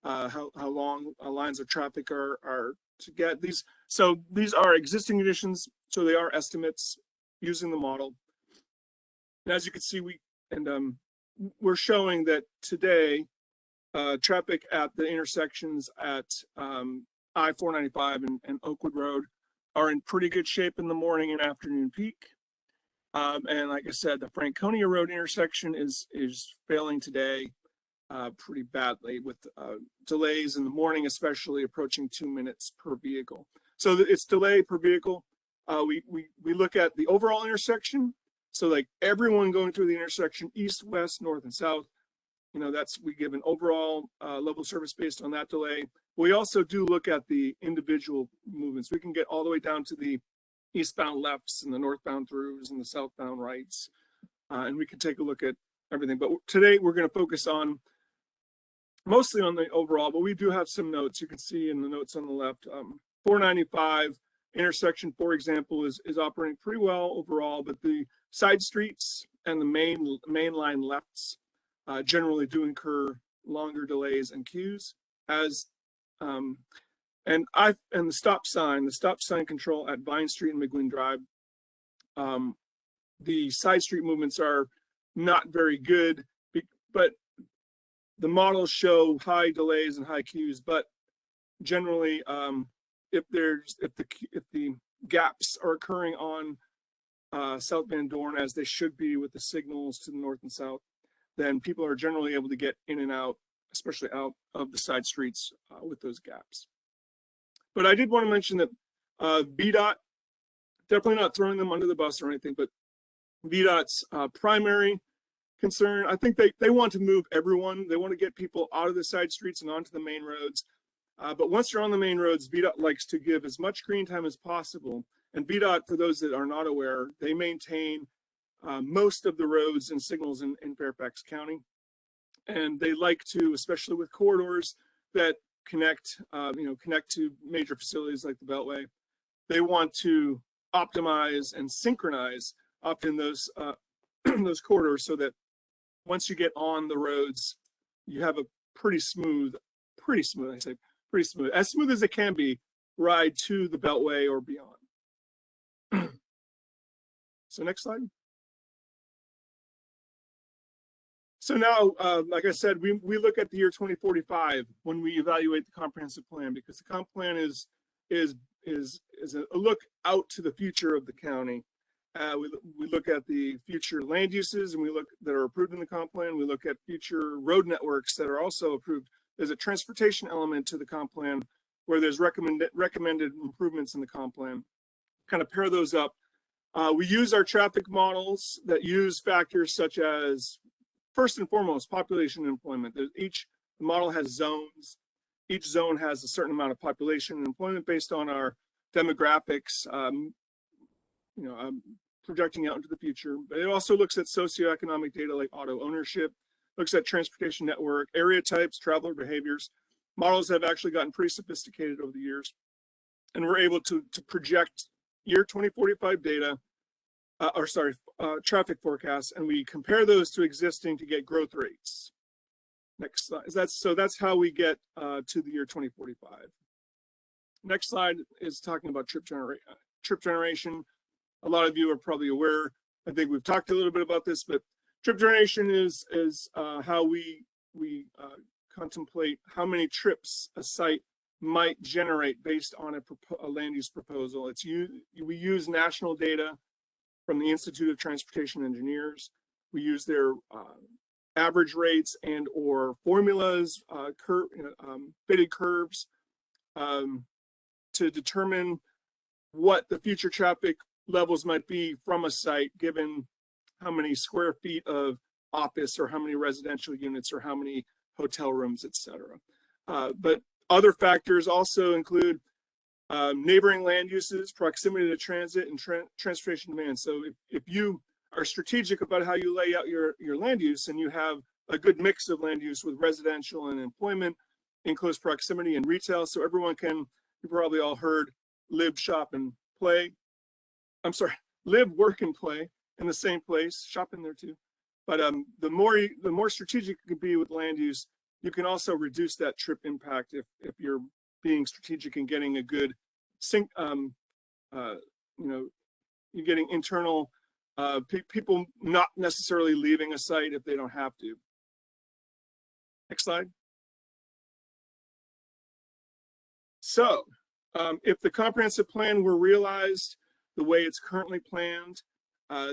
how long lines of traffic are to get these. So these are existing conditions, so they are estimates using the model. And as you can see, we're showing that today traffic at the intersections at I-495 and Oakwood Road are in pretty good shape in the morning and afternoon peak. And like I said, the Franconia Road intersection is failing today pretty badly with delays in the morning, especially approaching 2 minutes per vehicle. So it's delay per vehicle. We look at the overall intersection. So like everyone going through the intersection, east, west, north, and south, we give an overall level of service based on that delay. We also do look at the individual movements. We can get all the way down to the eastbound lefts and the northbound throughs and the southbound rights. And we can take a look at everything. But today we're going to focus on mostly on the overall, but we do have some notes. You can see in the notes on the left, 495 intersection, for example, is operating pretty well overall, but the side streets and the main line lefts generally do incur longer delays and queues as and the stop sign control at Vine Street and McGuinn Drive. The side street movements are not very good, but the models show high delays and high queues. But generally, if the gaps are occurring on South Vandoorne, as they should be with the signals to the north and south, then people are generally able to get in and out, especially out of the side streets with those gaps. But I did want to mention that VDOT, definitely not throwing them under the bus or anything, but VDOT's primary concern, I think they want to move everyone. They want to get people out of the side streets and onto the main roads. But once you're on the main roads, VDOT likes to give as much green time as possible. And VDOT, for those that are not aware, they maintain most of the roads and signals in Fairfax County. And they like to, especially with corridors that connect to major facilities like the Beltway, they want to optimize and synchronize often those those corridors so that once you get on the roads, you have a pretty smooth, as smooth as it can be, ride to the Beltway or beyond. So next slide. So now, like I said, we look at the year 2045 when we evaluate the comprehensive plan, because the comp plan is a look out to the future of the county. We look at the future land uses and that are approved in the comp plan. We look at future road networks that are also approved. There's a transportation element to the comp plan where there's recommended improvements in the comp plan. Kind of pair those up. We use our traffic models that use factors such as, first and foremost, population and employment. Each model has zones. Each zone has a certain amount of population and employment based on our demographics, projecting out into the future. But it also looks at socioeconomic data like auto ownership, looks at transportation network, area types, traveler behaviors. Models have actually gotten pretty sophisticated over the years. And we're able to project year 2045 data, traffic forecasts, and we compare those to existing to get growth rates. Next slide. That's how we get to the year 2045. Next slide is talking about trip generation. A lot of you are probably aware. I think we've talked a little bit about this, but trip generation is how we contemplate how many trips a site might generate based on a land use proposal. We use national data from the Institute of Transportation Engineers. We use their average rates and or formulas, fitted curves to determine what the future traffic levels might be from a site given how many square feet of office or how many residential units or how many hotel rooms, etc. But other factors also include neighboring land uses, proximity to transit, and transportation demand. So if you are strategic about how you lay out your land use and you have a good mix of land use with residential and employment in close proximity and retail, so everyone can, you've probably all heard, live, shop, and play. Live, work, and play in the same place, shop in there too. But the more strategic you can be with land use, you can also reduce that trip impact if you're being strategic and getting a good sync. You're getting internal people not necessarily leaving a site if they don't have to. Next slide. So if the comprehensive plan were realized the way it's currently planned,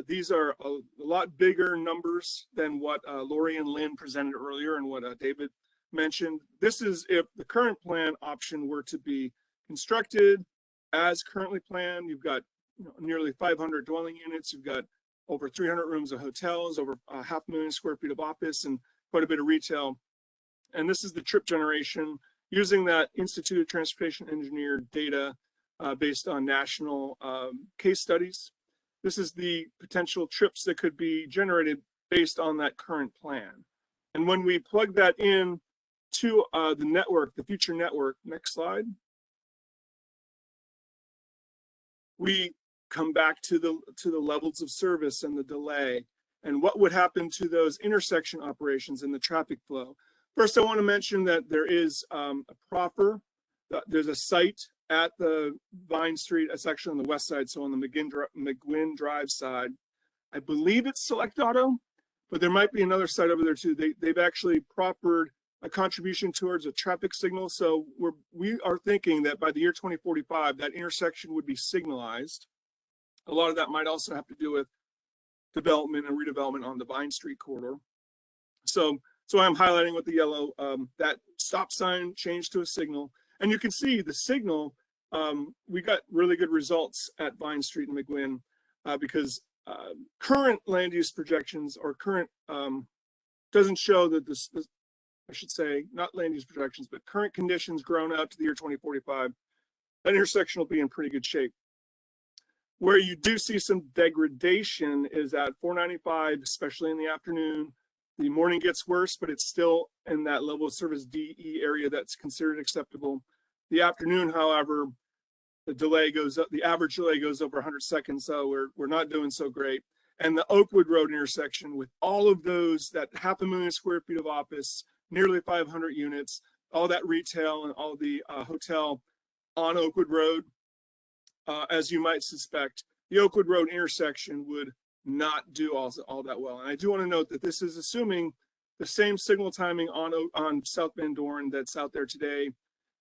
these are a lot bigger numbers than what Lori and Lynn presented earlier and what David mentioned. This is if the current plan option were to be constructed as currently planned. You've got nearly 500 dwelling units. You've got over 300 rooms of hotels, over 500,000 square feet of office, and quite a bit of retail. And this is the trip generation using that Institute of Transportation Engineer data based on national case studies. This is the potential trips that could be generated based on that current plan. And when we plug that in to the network, the future network, next slide, we come back to the levels of service and the delay and what would happen to those intersection operations and the traffic flow. First, I want to mention that there is a proffer. There's a site at the Vine Street. It's actually on the west side, so on the McGuinn Drive side. I believe it's Select Auto, but there might be another site over there too. They've actually proffered a contribution towards a traffic signal. So we are thinking that by the year 2045, that intersection would be signalized. A lot of that might also have to do with development and redevelopment on the Vine Street corridor. So I'm highlighting with the yellow, that stop sign changed to a signal. And you can see the signal, we got really good results at Vine Street and McGuinn because current land use projections or current, doesn't show that this, I should say, not land use projections, but current conditions grown out to the year 2045, that intersection will be in pretty good shape. Where you do see some degradation is at 495, especially in the afternoon. The morning gets worse, but it's still in that level of service DE area that's considered acceptable. The afternoon, however, the delay goes up, the average delay goes over 100 seconds, so we're not doing so great. And the Oakwood Road intersection with all of those, that 500,000 square feet of office, nearly 500 units, all that retail and all the hotel on Oakwood Road, as you might suspect, the Oakwood Road intersection would not do all that well. And I do want to note that this is assuming the same signal timing on South Vandoorne that's out there today.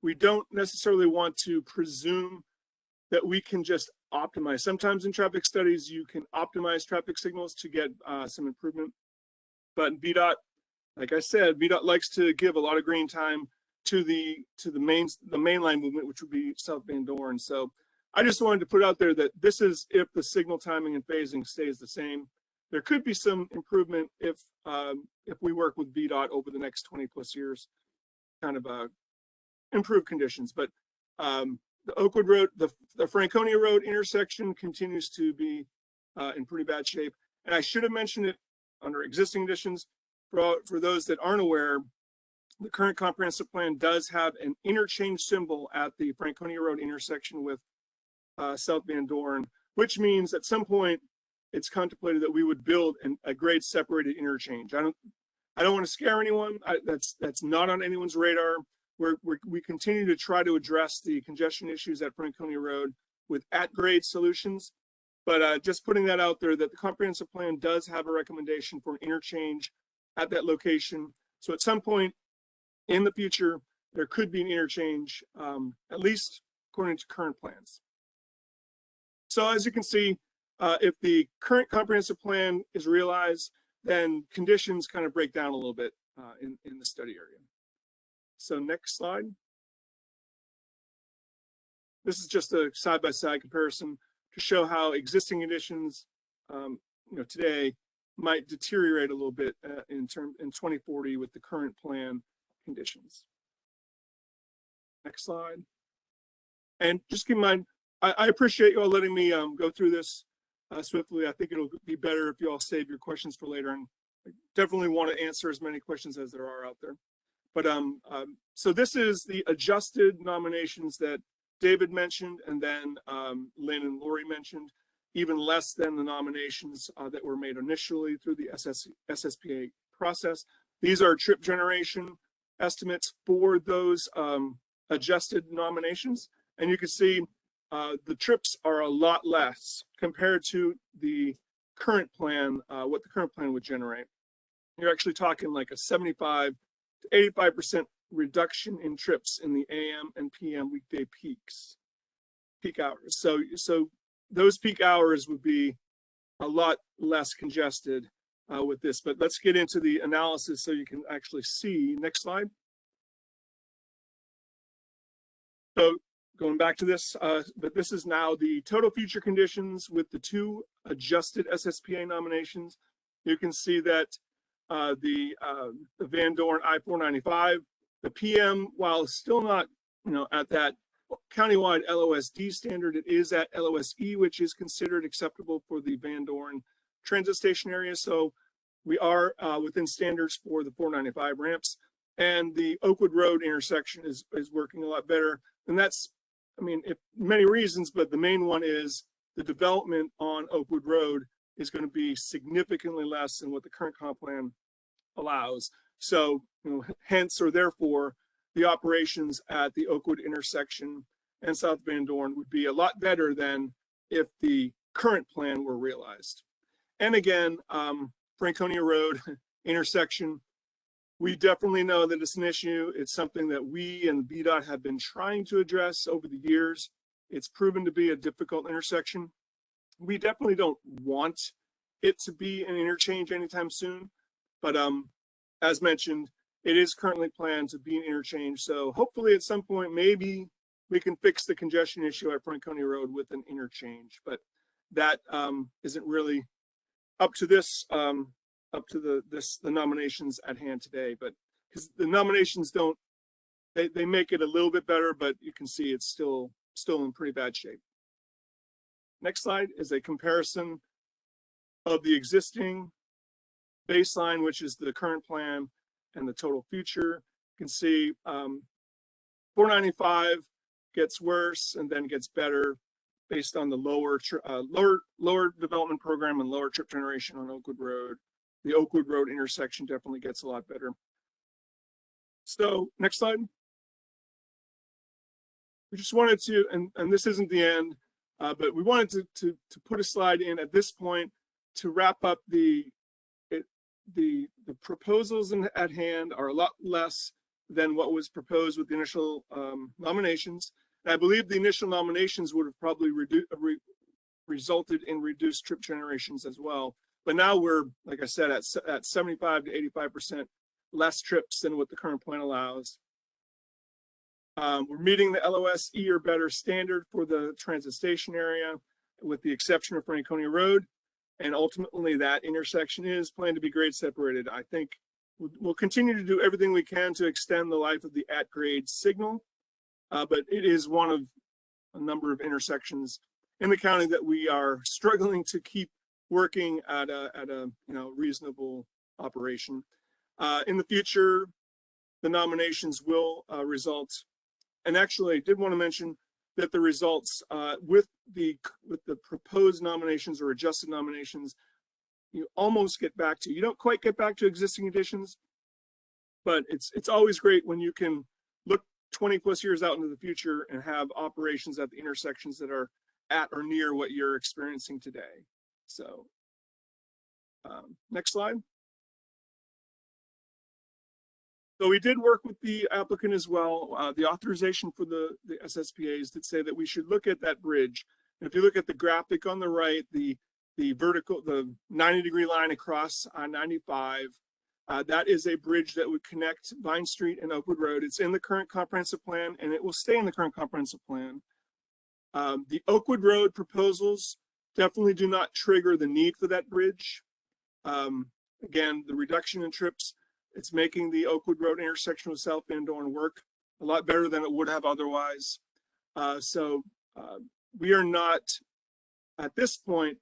We don't necessarily want to presume that we can just optimize. Sometimes in traffic studies, you can optimize traffic signals to get some improvement. But VDOT, like I said, VDOT likes to give a lot of green time to the mainline movement, which would be South Vandoorne. So I just wanted to put out there that this is if the signal timing and phasing stays the same. There could be some improvement if we work with VDOT over the next 20 plus years, kind of improve conditions. But the Oakwood Road, the Franconia Road intersection continues to be in pretty bad shape. And I should have mentioned it under existing conditions. For those that aren't aware, the current comprehensive plan does have an interchange symbol at the Franconia Road intersection with South Vandoorne, which means at some point it's contemplated that we would build a grade separated interchange. I don't want to scare anyone. That's not on anyone's radar. We continue to try to address the congestion issues at Franconia Road with at-grade solutions, but just putting that out there that the comprehensive plan does have a recommendation for an interchange at that location. So at some point in the future, there could be an interchange, at least according to current plans. So as you can see, if the current comprehensive plan is realized, then conditions kind of break down a little bit in the study area. So next slide. This is just a side-by-side comparison to show how existing conditions, today might deteriorate a little bit in 2040 with the current plan conditions. Next slide. And just keep in mind, I appreciate you all letting me go through this swiftly. I think it'll be better if you all save your questions for later, and I definitely want to answer as many questions as there are out there. But so this is the adjusted nominations that David mentioned, and then Lynn and Lori mentioned, even less than the nominations that were made initially through the SSPA process. These are trip generation estimates for those adjusted nominations. And you can see the trips are a lot less compared to the current plan, what the current plan would generate. You're actually talking like a 75 to 85% reduction in trips in the AM and PM weekday peak hours. So those peak hours would be a lot less congested with this. But let's get into the analysis so you can actually see. Next slide. So going back to this, but this is now the total future conditions with the two adjusted SSPA nominations. You can see that the Vandoorne I-495 The PM, while still not, at that countywide LOSD standard, it is at LOSE, which is considered acceptable for the Vandoorne transit station area. So we are within standards for the 495 ramps, and the Oakwood Road intersection is working a lot better. And that's, if many reasons, but the main one is the development on Oakwood Road is going to be significantly less than what the current comp plan allows. So, hence or therefore, the operations at the Oakwood intersection and South Vandoorne would be a lot better than if the current plan were realized. And again, Franconia Road intersection, we definitely know that it's an issue. It's something that we and VDOT have been trying to address over the years. It's proven to be a difficult intersection. We definitely don't want it to be an interchange anytime soon, but as mentioned, it is currently planned to be an interchange. So hopefully at some point, maybe we can fix the congestion issue at Franconia Road with an interchange, but that isn't really up to this, up to the nominations at hand today. But because the nominations don't, they make it a little bit better, but you can see it's still in pretty bad shape. Next slide is a comparison of the existing baseline, which is the current plan, and the total future. You can see 495 gets worse and then gets better based on the lower development program and lower trip generation on Oakwood Road. The Oakwood Road intersection definitely gets a lot better. So next slide. We just wanted to, and this isn't the end, but we wanted to put a slide in at this point to wrap up the proposals at hand are a lot less than what was proposed with the initial nominations. And I believe the initial nominations would have probably resulted in reduced trip generations as well. But now we're, like I said, at 75 to 85% less trips than what the current plan allows. We're meeting the LOSE or better standard for the transit station area, with the exception of Franconia Road. And ultimately, that intersection is planned to be grade separated. I think we'll continue to do everything we can to extend the life of the at-grade signal, but it is one of a number of intersections in the county that we are struggling to keep working at a reasonable operation. In the future, the nominations will result. And actually, I did want to mention that the results with the proposed nominations or adjusted nominations, you almost get back to, you don't quite get back to existing additions, but it's always great when you can look 20 plus years out into the future and have operations at the intersections that are at or near what you're experiencing today. So next slide. So we did work with the applicant as well. The authorization for the SSPAs did say that we should look at that bridge. And if you look at the graphic on the right, the vertical, the 90-degree line across I-95, that is a bridge that would connect Vine Street and Oakwood Road. It's in the current comprehensive plan, and it will stay in the current comprehensive plan. The Oakwood Road proposals definitely do not trigger the need for that bridge. Again, the reduction in trips, it's making the Oakwood Road intersection with South Vandoorne work a lot better than it would have otherwise. So we are not, at this point,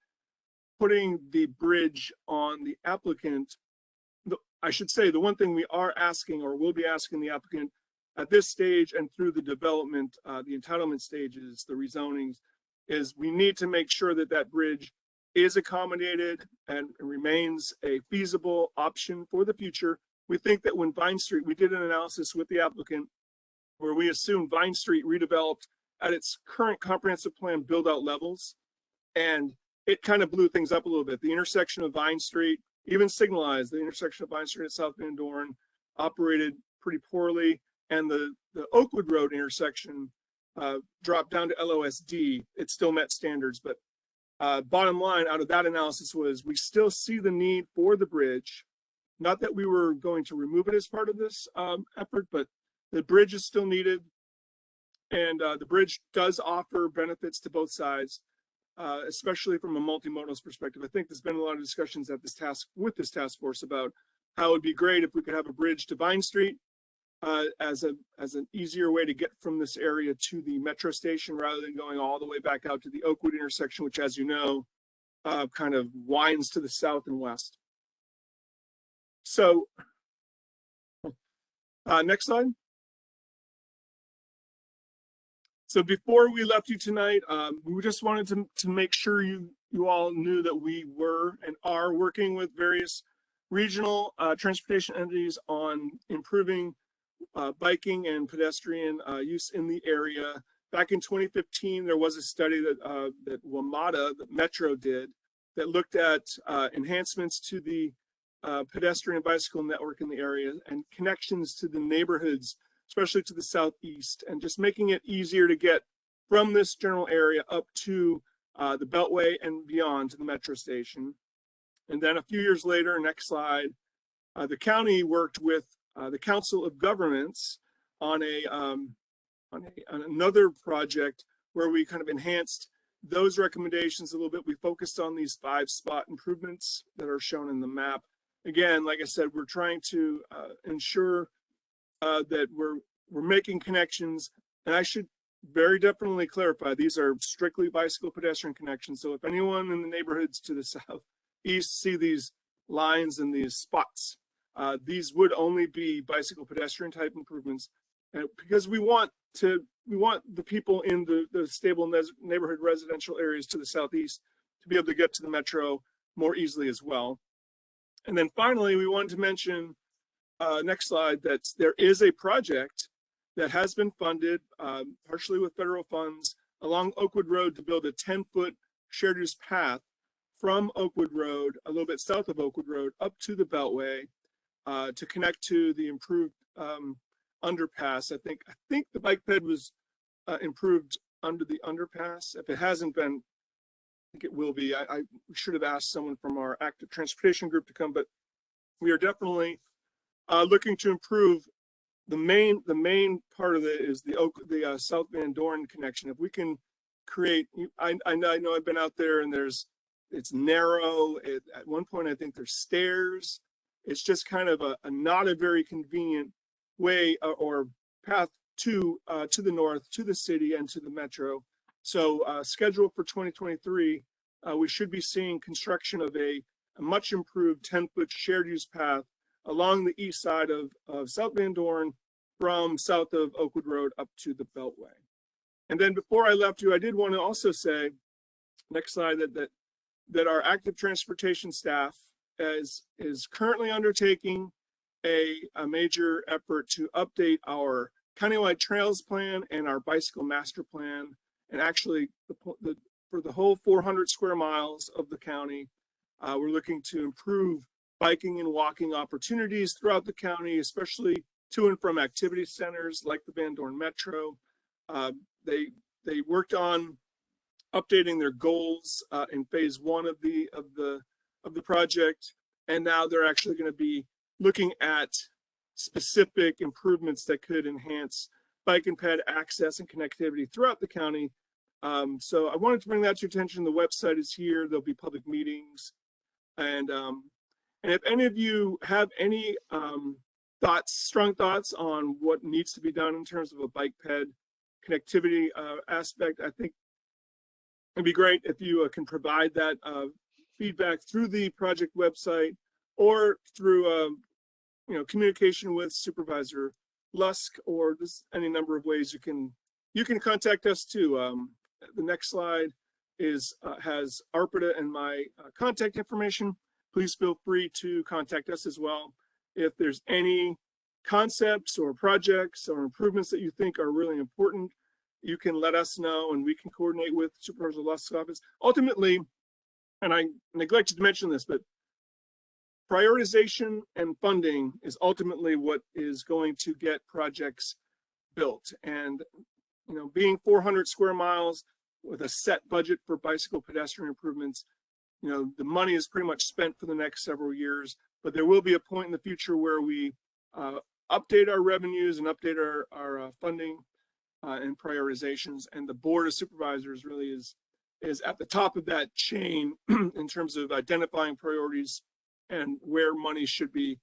putting the bridge on the applicant. I should say the one thing we are asking, or will be asking the applicant at this stage and through the development, the entitlement stages, the rezonings, is we need to make sure that that bridge is accommodated and remains a feasible option for the future. We think that when Vine Street, we did an analysis with the applicant where we assumed Vine Street redeveloped at its current comprehensive plan build out levels, and it kind of blew things up a little bit. The intersection of Vine Street, even signalized, the intersection of Vine Street at South Vandoorne operated pretty poorly, and the Oakwood Road intersection dropped down to LOSD. It still met standards, but bottom line out of that analysis was we still see the need for the bridge. Not that we were going to remove it as part of this effort, but the bridge is still needed. And the bridge does offer benefits to both sides, especially from a multimodal perspective. I think there's been a lot of discussions at this task force about how it would be great if we could have a bridge to Vine Street as an easier way to get from this area to the metro station rather than going all the way back out to the Oakwood intersection, which, as you know, kind of winds to the south and west. So next slide. So before we left you tonight, we just wanted to make sure you all knew that we were and are working with various regional transportation entities on improving biking and pedestrian use in the area. Back in 2015, there was a study that that WMATA, the Metro, did that looked at enhancements to the pedestrian and bicycle network in the area and connections to the neighborhoods, especially to the southeast, and just making it easier to get from this general area up to the Beltway and beyond to the metro station. And then a few years later, next slide, the county worked with the Council of Governments on another project where we kind of enhanced those recommendations a little bit. We focused on these 5 spot improvements that are shown in the map. Again, like I said, we're trying to ensure that we're making connections, and I should very definitely clarify, these are strictly bicycle pedestrian connections. So if anyone in the neighborhoods to the southeast see these lines and these spots, these would only be bicycle pedestrian type improvements, because we want the people in the stable neighborhood residential areas to the southeast to be able to get to the metro more easily as well. And then finally, we wanted to mention, next slide, that there is a project that has been funded partially with federal funds along Oakwood Road to build a 10-foot shared use path from Oakwood Road, a little bit south of Oakwood Road, up to the Beltway to connect to the improved underpass. I think the bike ped was improved under the underpass. If it hasn't been, I think it will be. I should have asked someone from our active transportation group to come, but we are definitely looking to improve. The main part of it is the South Vandoorne connection. If we can create, I know I've been out there and it's narrow. At one point, I think there's stairs. It's just kind of a not a very convenient way or path to the north, to the city and to the metro. So scheduled for 2023, we should be seeing construction of a much improved 10-foot shared use path along the east side of South Vandoorne from south of Oakwood Road up to the Beltway. And then before I left you, I did want to also say, next slide, that our active transportation staff is currently undertaking a major effort to update our countywide trails plan and our bicycle master plan. And actually, for the whole 400 square miles of the county, we're looking to improve biking and walking opportunities throughout the county, especially to and from activity centers like the Vandoorne Metro. They worked on updating their goals in phase 1 of the project, and now they're actually going to be looking at specific improvements that could enhance bike and ped access and connectivity throughout the county. So I wanted to bring that to your attention. The website is here. There'll be public meetings, and if any of you have any strong thoughts on what needs to be done in terms of a bike ped connectivity aspect, I think it'd be great if you can provide that feedback through the project website or through communication with Supervisor Lusk, or there's any number of ways you can contact us too. The next slide has ARPITA and my contact information. Please feel free to contact us as well. If there's any concepts or projects or improvements that you think are really important, you can let us know and we can coordinate with Supervisor Lusk's office. Ultimately, and I neglected to mention this, but prioritization and funding is ultimately what is going to get projects built. And being 400 square miles with a set budget for bicycle pedestrian improvements, the money is pretty much spent for the next several years, but there will be a point in the future where we update our revenues and update our funding and prioritizations, and the Board of Supervisors really is at the top of that chain in terms of identifying priorities and where money should be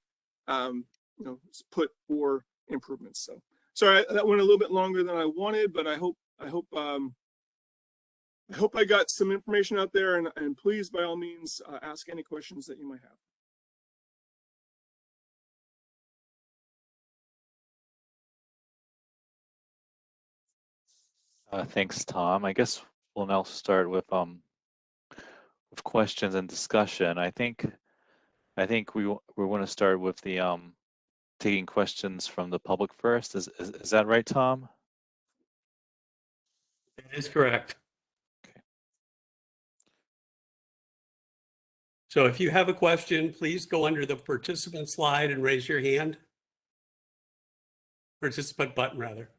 put for improvements. So sorry, that went a little bit longer than I wanted, but I hope I got some information out there, and please, by all means, ask any questions that you might have. Thanks, Tom. I guess we'll now start with questions and discussion. I think we want to start with the taking questions from the public first. Is that right, Tom? That is correct. Okay. So if you have a question, please go under the participant slide and raise your hand. Participant button, rather.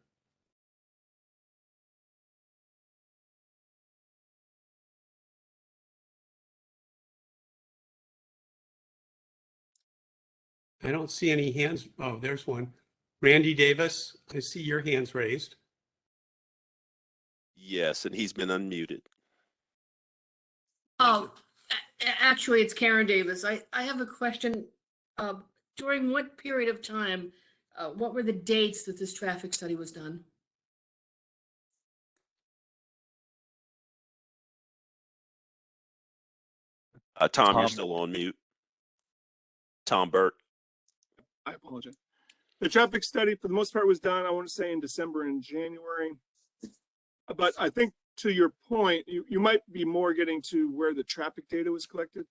I don't see any hands. Oh, there's one. Randy Davis, I see your hands raised. Yes, and he's been unmuted. Oh, actually, it's Karen Davis. I have a question. During what period of time, what were the dates that this traffic study was done? Tom, you're still on mute. Tom Burke. I apologize. The traffic study, for the most part, was done, I want to say, in December and January. But I think, to your point, you might be more getting to where the traffic data was collected.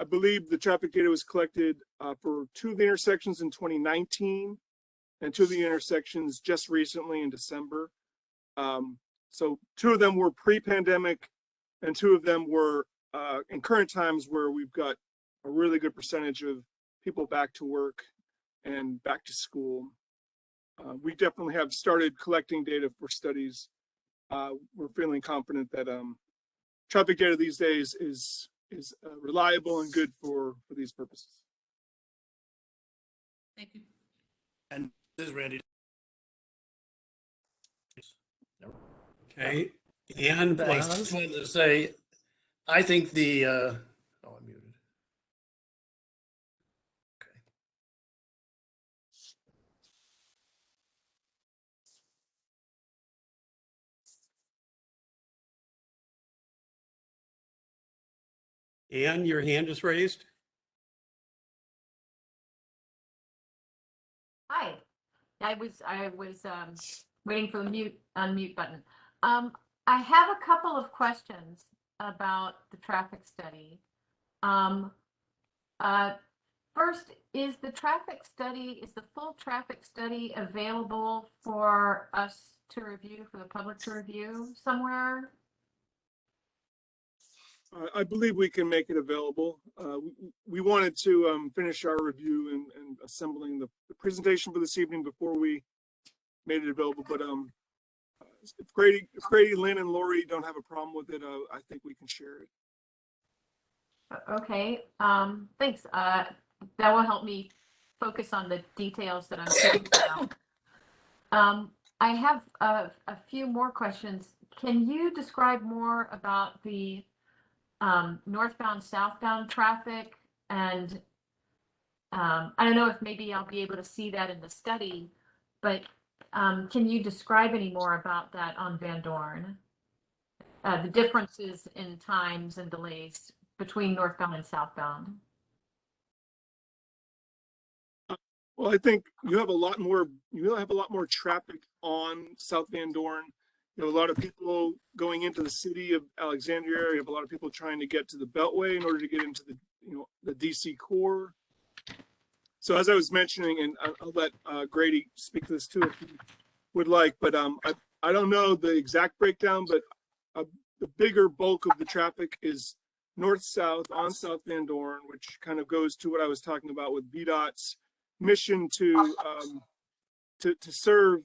I believe the traffic data was collected for 2 of the intersections in 2019 and 2 of the intersections just recently in December. So 2 of them were pre-pandemic and 2 of them were in current times, where we've got a really good percentage of people back to work and back to school. We definitely have started collecting data for studies. We're feeling confident that traffic data these days is reliable and good for these purposes. Thank you. And this is Randy. Okay. And I just wanted to say, I think the, oh, I'm muted. Anne, your hand is raised. Hi, I was waiting for the unmute button. I have a couple of questions about the traffic study. First, is the full traffic study available for us to review, for the public to review somewhere? I believe we can make it available. We wanted to finish our review and assembling the presentation for this evening before we made it available. But if Grady, Lynn, and Lori don't have a problem with it, I think we can share it. Okay, thanks. That will help me focus on the details that I'm curious about. I have a few more questions. Can you describe more about the northbound, southbound traffic? And I don't know if maybe I'll be able to see that in the study, but can you describe any more about that on Vandoorne? The differences in times and delays between northbound and southbound. Well, I think you have a lot more traffic on South Vandoorne. You have a lot of people going into the city of Alexandria. You have a lot of people trying to get to the Beltway in order to get into the DC core. So as I was mentioning, and I'll let Grady speak to this too if he would like, but I don't know the exact breakdown, but the bigger bulk of the traffic is north-south on South Vandoorne, which kind of goes to what I was talking about with VDOT's mission to serve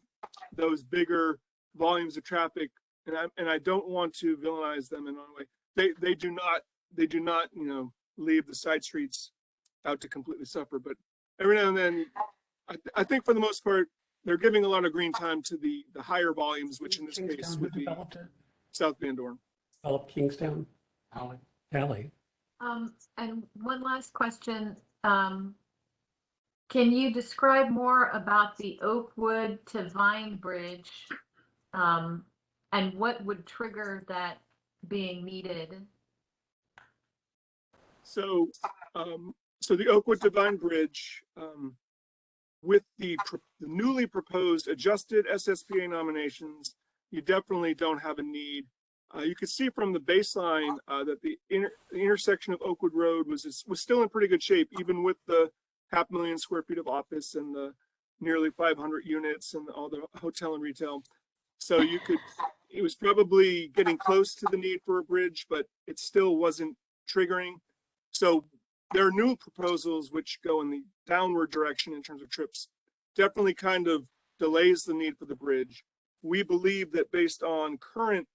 those bigger volumes of traffic. And I don't want to villainize them in any way. They do not leave the side streets out to completely suffer, but every now and then I think for the most part they're giving a lot of green time to the higher volumes, which in this case would be South Vandoorne. Develop Kingstown. Alley. And one last question. Can you describe more about the Oakwood to Vine Bridge, and what would trigger that being needed? So, so the Oakwood to Vine Bridge, with the newly proposed adjusted SSPA nominations, you definitely don't have a need. You could see from the baseline that the intersection of Oakwood Road was still in pretty good shape, even with the 500,000 square feet of office and the nearly 500 units and all the hotel and retail. So it was probably getting close to the need for a bridge, but it still wasn't triggering. So there are new proposals which go in the downward direction in terms of trips, definitely kind of delays the need for the bridge. We believe that based on current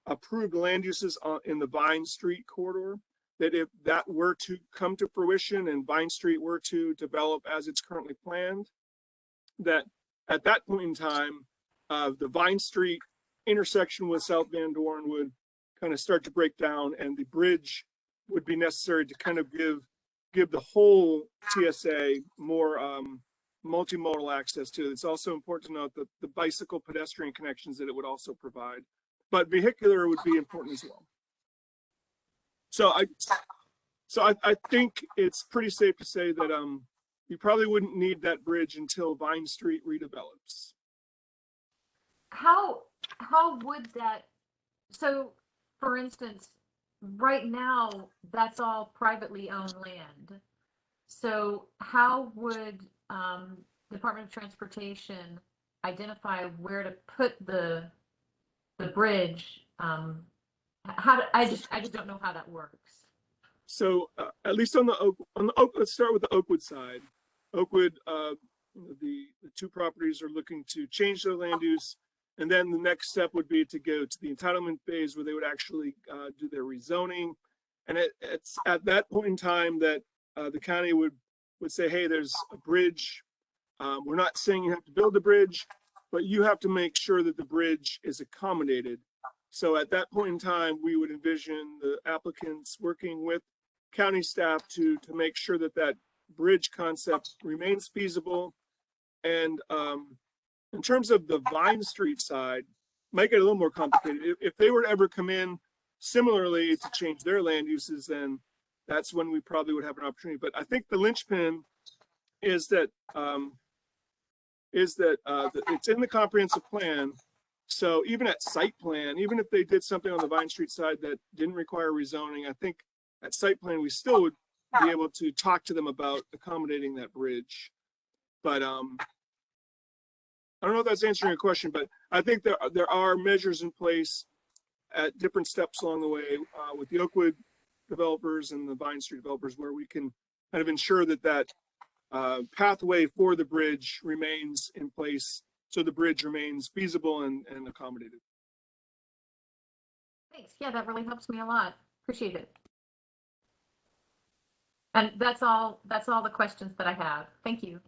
approved land uses in the Vine Street corridor, that if that were to come to fruition and Vine Street were to develop as it's currently planned, that at that point in time, the Vine Street intersection with South Vandoorne would kind of start to break down, and the bridge would be necessary to kind of give the whole TSA more multimodal access to. It's also important to note that the bicycle pedestrian connections that it would also provide, but vehicular would be important as well. So I think it's pretty safe to say that you probably wouldn't need that bridge until Vine Street redevelops. How would that, so for instance, right now, that's all privately owned land. So how would Department of Transportation identify where to put the bridge? I just don't know how that works. So at least on the Oak, let's start with the Oakwood side. Oakwood, the two properties are looking to change their land use, and then the next step would be to go to the entitlement phase where they would actually do their rezoning. And it's at that point in time that the county would say, hey, there's a bridge. We're not saying you have to build a bridge, but you have to make sure that the bridge is accommodated. So at that point in time, we would envision the applicants working with county staff to make sure that that bridge concept remains feasible. And in terms of the Vine Street side, might get a little more complicated. If they were to ever come in similarly to change their land uses, then that's when we probably would have an opportunity. But I think the linchpin is that it's in the comprehensive plan. So even at site plan, even if they did something on the Vine Street side that didn't require rezoning, I think at site plan we still would be able to talk to them about accommodating that bridge. But I don't know if that's answering your question, but I think there are measures in place at different steps along the way with the Oakwood developers and the Vine Street developers where we can kind of ensure that that pathway for the bridge remains in place so the bridge remains feasible and accommodated. Thanks. Yeah, that really helps me a lot. Appreciate it. And that's all the questions that I have. Thank you.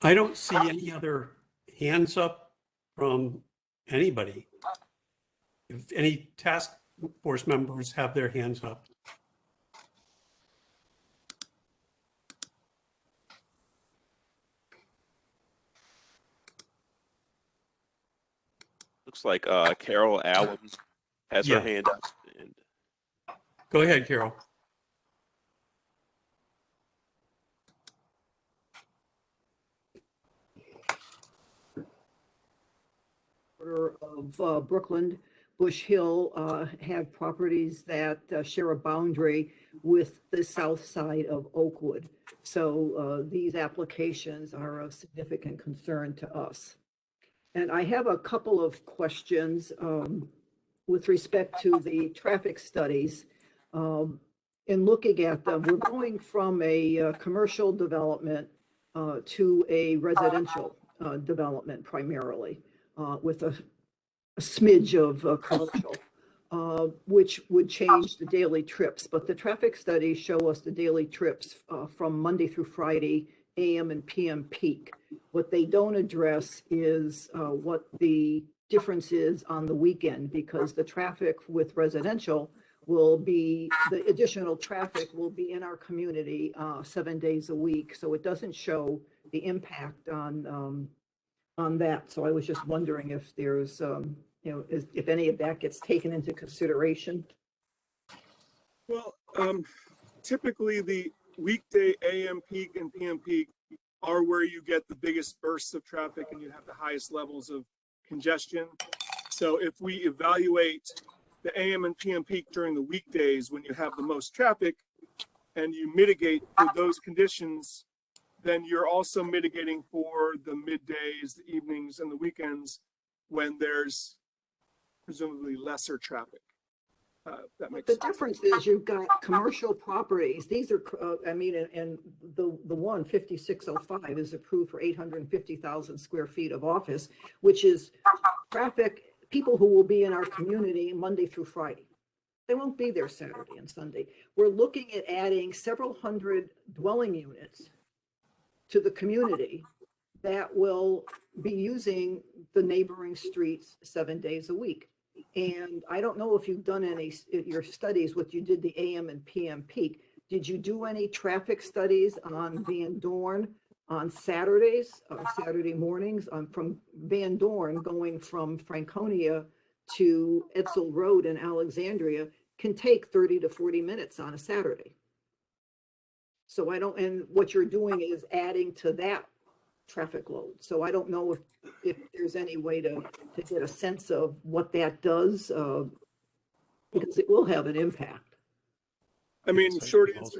I don't see any other hands up from anybody. If any task force members have their hands up. Looks like Carol Allen has her hand up. And go ahead, Carol. Of Brooklyn, Bush Hill have properties that share a boundary with the south side of Oakwood. So these applications are of significant concern to us. And I have a couple of questions with respect to the traffic studies. In looking at them, we're going from a commercial development to a residential development primarily. With a smidge of commercial, which would change the daily trips. But the traffic studies show us the daily trips from Monday through Friday, AM and PM peak. What they don't address is what the difference is on the weekend, because the traffic with residential will be, the additional traffic will be in our community 7 days a week. So it doesn't show the impact on that. So I was just wondering if there's, if any of that gets taken into consideration. Well, typically the weekday AM peak and PM peak are where you get the biggest bursts of traffic and you have the highest levels of congestion. So if we evaluate the AM and PM peak during the weekdays when you have the most traffic and you mitigate for those conditions, then you're also mitigating for the middays, the evenings, and the weekends when there's presumably lesser traffic. That makes The sense. difference is you've got commercial properties. These are, and the one 5605 is approved for 850,000 square feet of office, which is traffic, people who will be in our community Monday through Friday. They won't be there Saturday and Sunday. We're looking at adding several hundred dwelling units to the community that will be using the neighboring streets 7 days a week. And I don't know if you've done your studies, what you did the AM and PM peak. Did you do any traffic studies on Vandoorne on Saturdays or Saturday mornings from Vandoorne going from Franconia to Edsel Road in Alexandria can take 30 to 40 minutes on a Saturday. So and what you're doing is adding to that traffic load. So I don't know if there's any way to get a sense of what that does, because it will have an impact. I mean, short answer,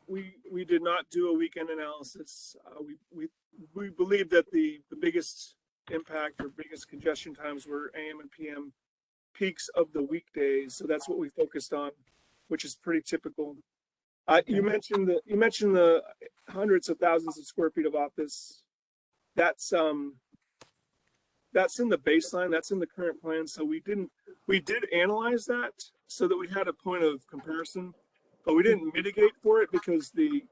we did not do a weekend analysis. We believe that the biggest impact or biggest congestion times were AM and PM peaks of the weekdays. So that's what we focused on, which is pretty typical. You mentioned the hundreds of thousands of square feet of office. That's in the baseline. That's in the current plan. So we did analyze that so that we had a point of comparison, but we didn't mitigate for it because the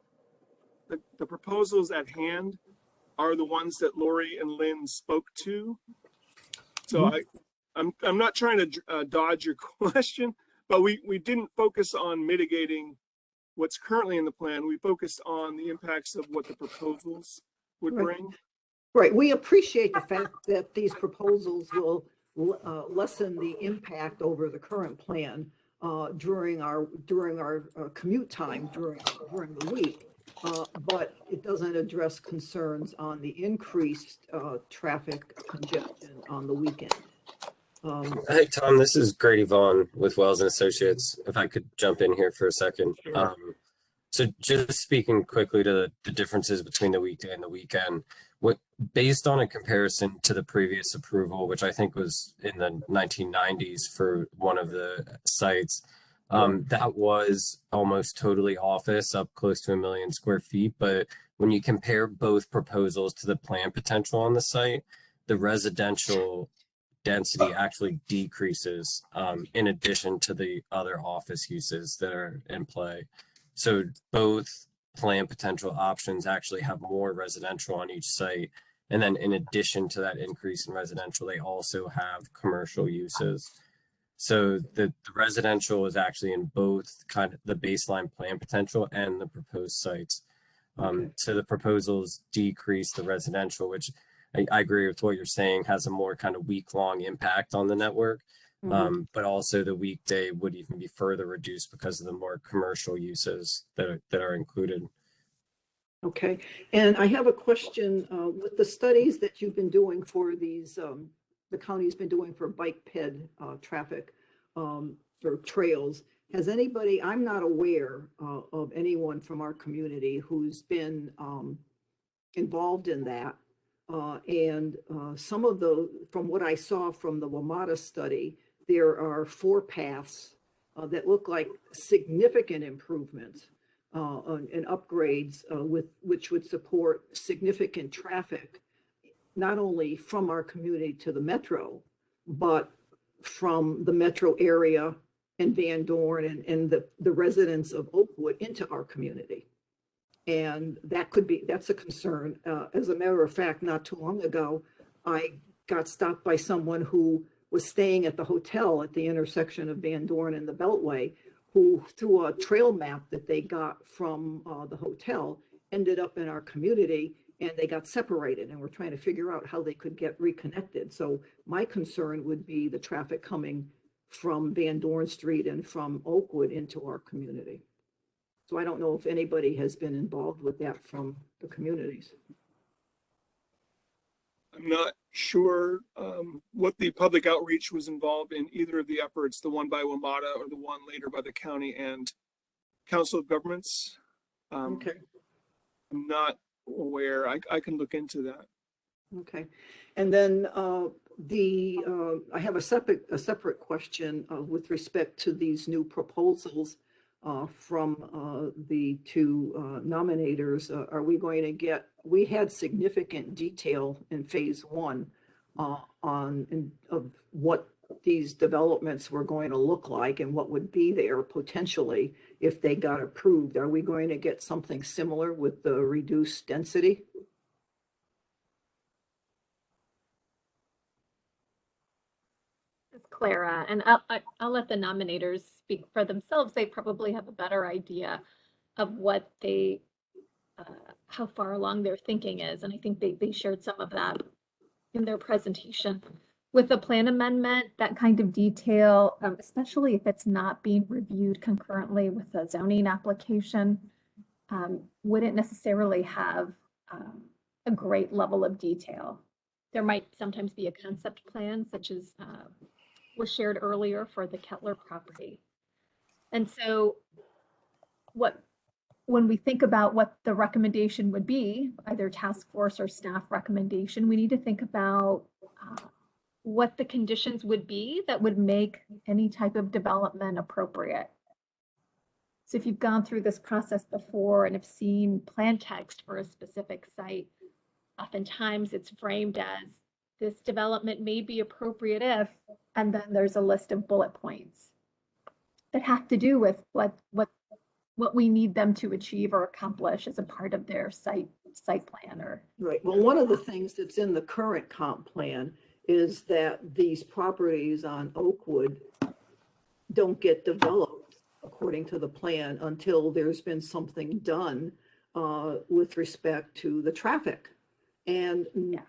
proposals at hand are the ones that Lori and Lynn spoke to. So I'm not trying to dodge your question, but we didn't focus on mitigating what's currently in the plan. We focused on the impacts of what the proposals would bring. Right. We appreciate the fact that these proposals will lessen the impact over the current plan during our commute time during the week, but it doesn't address concerns on the increased traffic congestion on the weekend. Hey, Tom, this is Grady Vaughn with Wells and Associates. If I could jump in here for a second. Sure. So just speaking quickly to the differences between the weekday and the weekend, based on a comparison to the previous approval, which I think was in the 1990s for one of the sites, that was almost totally office, up close to 1 million square feet. But when you compare both proposals to the plan potential on the site, the residential density actually decreases in addition to the other office uses that are in play. So both plan potential options actually have more residential on each site. And then in addition to that increase in residential, they also have commercial uses. So the residential is actually in both kind of the baseline plan potential and the proposed sites. So the proposals decrease the residential, which I agree with what you're saying, has a more kind of week-long impact on the network. But also the weekday would even be further reduced because of the more commercial uses that are included. Okay, and I have a question with the studies that you've been doing for these, the county's been doing for bike ped traffic or trails. Has anybody, I'm not aware of anyone from our community who's been involved in that. And some of from what I saw from the WMATA study, there are 4 paths that look like significant improvements and upgrades which would support significant traffic, not only from our community to the metro, but from the metro area and Vandoorne and the residents of Oakwood into our community. And that's a concern. As a matter of fact, not too long ago, I got stopped by someone who was staying at the hotel at the intersection of Vandoorne and the Beltway, who, through a trail map that they got from the hotel, ended up in our community, and they got separated, and we're trying to figure out how they could get reconnected. So my concern would be the traffic coming from Vandoorne Street and from Oakwood into our community. So I don't know if anybody has been involved with that from the communities. I'm not sure what the public outreach was involved in either of the efforts, the one by WMATA or the one later by the county and Council of Governments. Okay. I'm not aware. I can look into that. Okay. And then I have a separate question with respect to these new proposals from the two nominators. Are we going to get, we had significant detail in phase one of what these developments were going to look like and what would be there potentially if they got approved. Are we going to get something similar with the reduced density? It's Clara, and I'll let the nominators speak for themselves. They probably have a better idea of what they, how far along their thinking is, and I think they shared some of that in their presentation. With the plan amendment, that kind of detail, especially if it's not being reviewed concurrently with the zoning application, wouldn't necessarily have a great level of detail. There might sometimes be a concept plan, such as was shared earlier for the Kettler property. And so when we think about what the recommendation would be, either task force or staff recommendation, we need to think about what the conditions would be that would make any type of development appropriate. So if you've gone through this process before and have seen plan text for a specific site, oftentimes it's framed as this development may be appropriate if, and then there's a list of bullet points that have to do with what we need them to achieve or accomplish as a part of their site plan. Or right. Well, one of the things that's in the current comp plan is that these properties on Oakwood don't get developed according to the plan until there's been something done with respect to the traffic. And yes,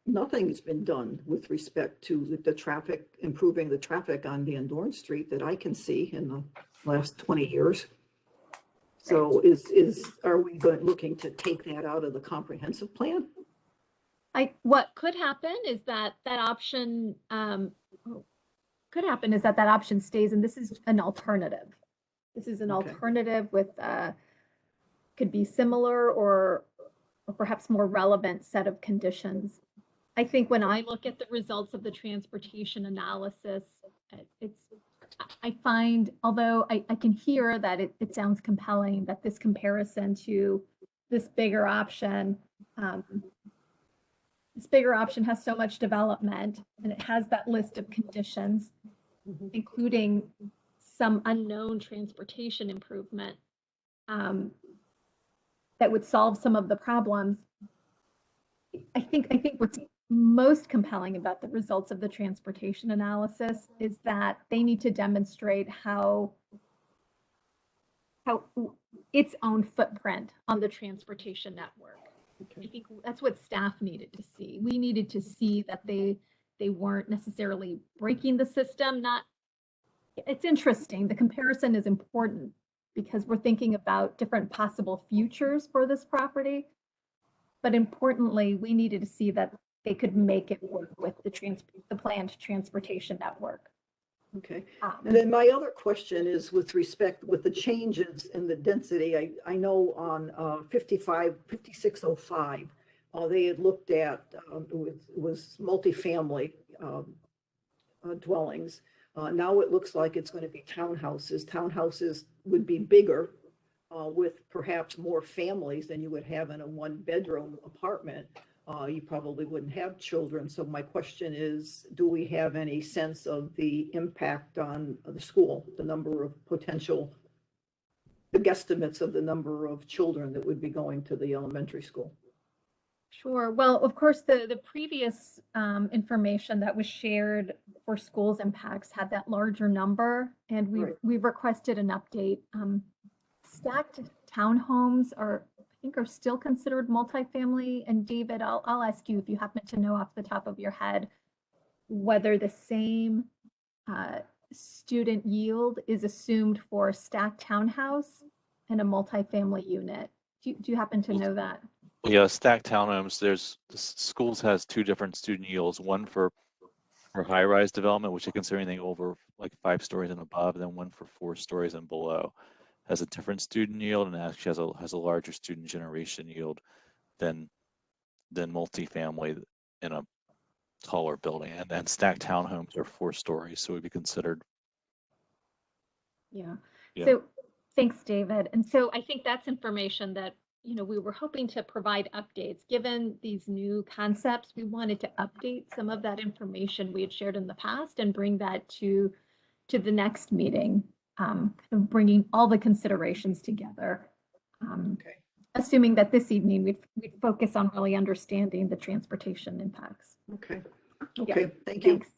nothing's been done with respect to the traffic, improving the traffic on Vandoorne Street that I can see in the last 20 years. So are we looking to take that out of the comprehensive plan? What could happen is that option stays, and this is an alternative. This is an alternative with could be similar or perhaps more relevant set of conditions. I think when I look at the results of the transportation analysis, I find, although I can hear that it sounds compelling, that this comparison to this bigger option has so much development, and it has that list of conditions, including some unknown transportation improvement that would solve some of the problems. I think what's most compelling about the results of the transportation analysis is that they need to demonstrate how its own footprint on the transportation network. I think that's what staff needed to see. We needed to see that they weren't necessarily breaking the system. It's interesting. The comparison is important because we're thinking about different possible futures for this property. But importantly, we needed to see that they could make it work with the planned transportation network. Okay. And then my other question is with respect with the changes in the density. I know on 5605, they had looked at was multifamily dwellings. Now it looks like it's going to be townhouses. Townhouses would be bigger with perhaps more families than you would have in a one-bedroom apartment. You probably wouldn't have children. So my question is, do we have any sense of the impact on the school, the number of potential, the guesstimates of the number of children that would be going to the elementary school? Sure. Well, of course, the previous information that was shared for schools impacts had that larger number, and we've requested an update. Stacked townhomes I think, are still considered multifamily. And David, I'll ask you if you happen to know off the top of your head whether the same student yield is assumed for a stacked townhouse and a multifamily unit. Do you happen to know that? Yeah, stacked townhomes, the schools has two different student yields, one for high-rise development, which is consider anything over like 5 stories and above, and then one for 4 stories and below. Has a different student yield and actually has a larger student generation yield than multifamily in a taller building. And then stacked townhomes are 4 stories, so would be considered. Yeah. Yeah. So thanks, David. And so I think that's information that, we were hoping to provide updates. Given these new concepts, we wanted to update some of that information we had shared in the past and bring that to the next meeting, kind of bringing all the considerations together. Assuming that this evening we'd focus on really understanding the transportation impacts. Okay. Yeah. Okay. Thank you. Thanks.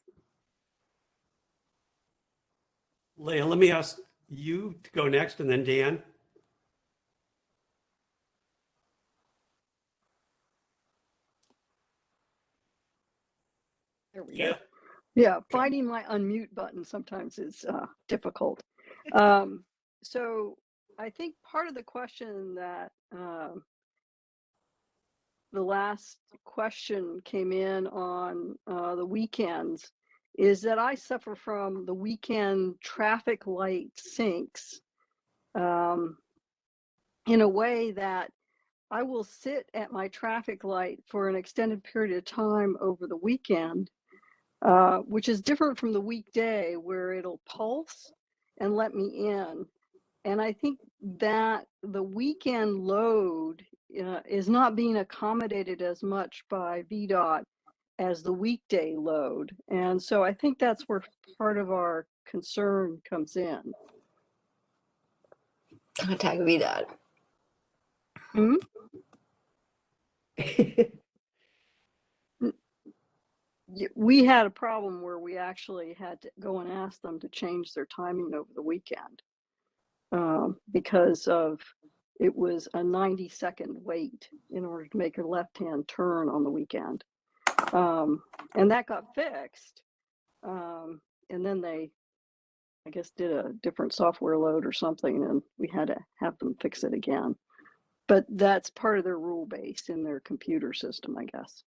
Leah, let me ask you to go next and then Dan. There we go. Yeah, finding my unmute button sometimes is difficult. So I think part of the question that the last question came in on the weekends is that I suffer from the weekend traffic light sinks in a way that I will sit at my traffic light for an extended period of time over the weekend, which is different from the weekday where it'll pulse and let me in. And I think that the weekend load is not being accommodated as much by VDOT as the weekday load. And so I think that's where part of our concern comes in. Contact VDOT. Hmm? We had a problem where we actually had to go and ask them to change their timing over the weekend because of it was a 90-second wait in order to make a left-hand turn on the weekend. And that got fixed. And then they, I guess, did a different software load or something, and we had to have them fix it again. But that's part of their rule base in their computer system, I guess.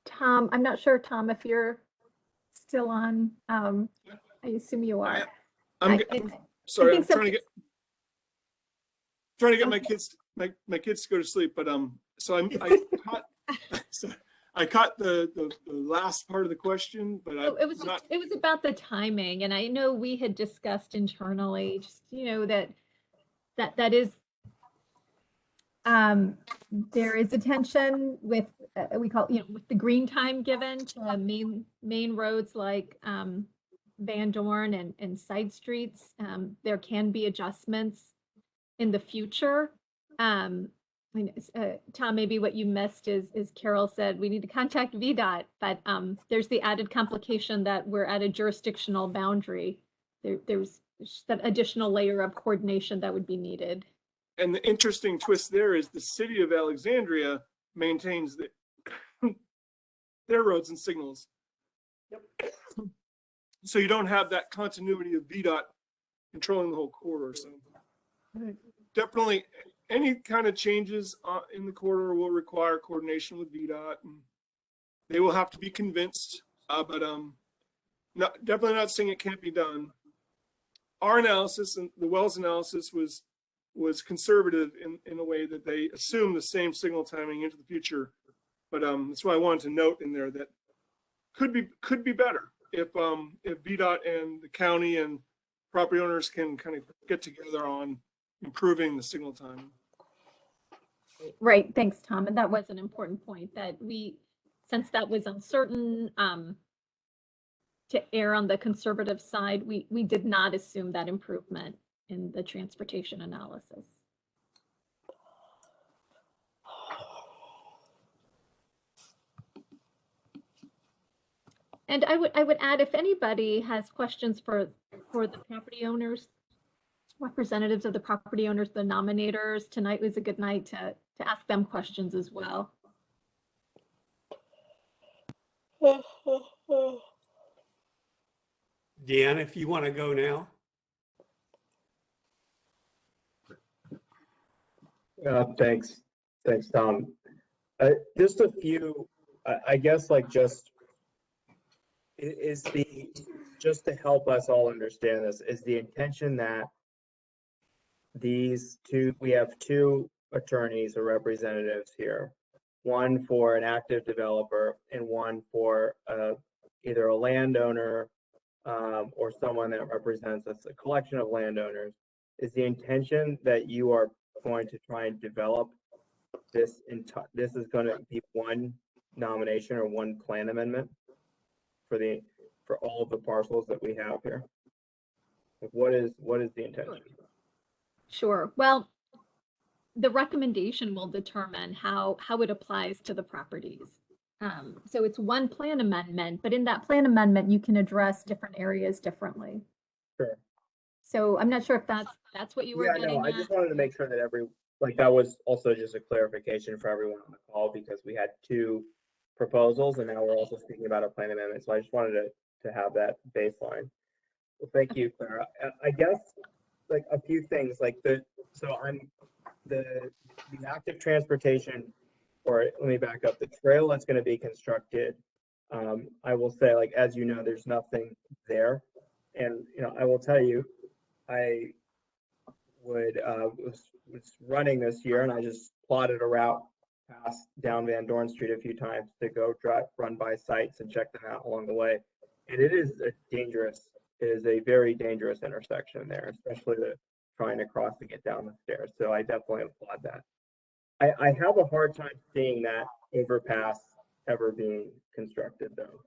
Tom, I'm not sure, Tom, if you're still on. I assume you are. I'm sorry. I'm so. trying to get my kids to go to sleep. But so I caught the last part of the question, but it was about the timing, and I know we had discussed internally, just that is. There is a tension with we call with the green time given to main roads like Vandoorne and side streets. There can be adjustments in the future. Tom, maybe what you missed is Carol said we need to contact VDOT, but there's the added complication that we're at a jurisdictional boundary. There's that additional layer of coordination that would be needed. And the interesting twist there is the city of Alexandria maintains their roads and signals. Yep. So you don't have that continuity of VDOT controlling the whole corridor. So definitely any kind of changes in the corridor will require coordination with VDOT, and they will have to be convinced, but definitely not saying it can't be done. Our analysis and the Wells analysis was conservative in a way that they assume the same signal timing into the future. But that's why I wanted to note in there that could be better if VDOT and the county and property owners can kind of get together on improving the signal timing. Right. Thanks, Tom. And that was an important point that since that was uncertain, to err on the conservative side, we did not assume that improvement in the transportation analysis. And I would add, if anybody has questions for the property owners, representatives of the property owners, the nominators, tonight was a good night to ask them questions as well. Deanna, if you want to go now. Thanks, Tom. Just a few, I guess, like just to help us all understand this, is the intention that we have two attorneys or representatives here, one for an active developer and one for either a landowner or someone that represents a collection of landowners. Is the intention that you are going to try and develop this is going to be one nomination or one plan amendment for all of the parcels that we have here? Like what is the intention? Sure. Well, the recommendation will determine how it applies to the properties. So it's one plan amendment, but in that plan amendment, you can address different areas differently. Sure. So I'm not sure if that's what you were getting I at. just wanted to make sure that that was also just a clarification for everyone on the call, because we had two proposals and now we're also speaking about a plan amendment. So I just wanted to have that baseline. Well, thank you, Clara. I guess like a few things like the active transportation, or let me back up, the trail that's going to be constructed. I will say, like, as you know, there's nothing there. And, I will tell you, I was running this year and I just plotted a route down Vandoorne Street a few times to go run by sites and check them out along the way. And it is a very dangerous intersection there, especially trying to cross to get down the stairs. So I definitely applaud that. I have a hard time seeing that overpass ever being constructed though,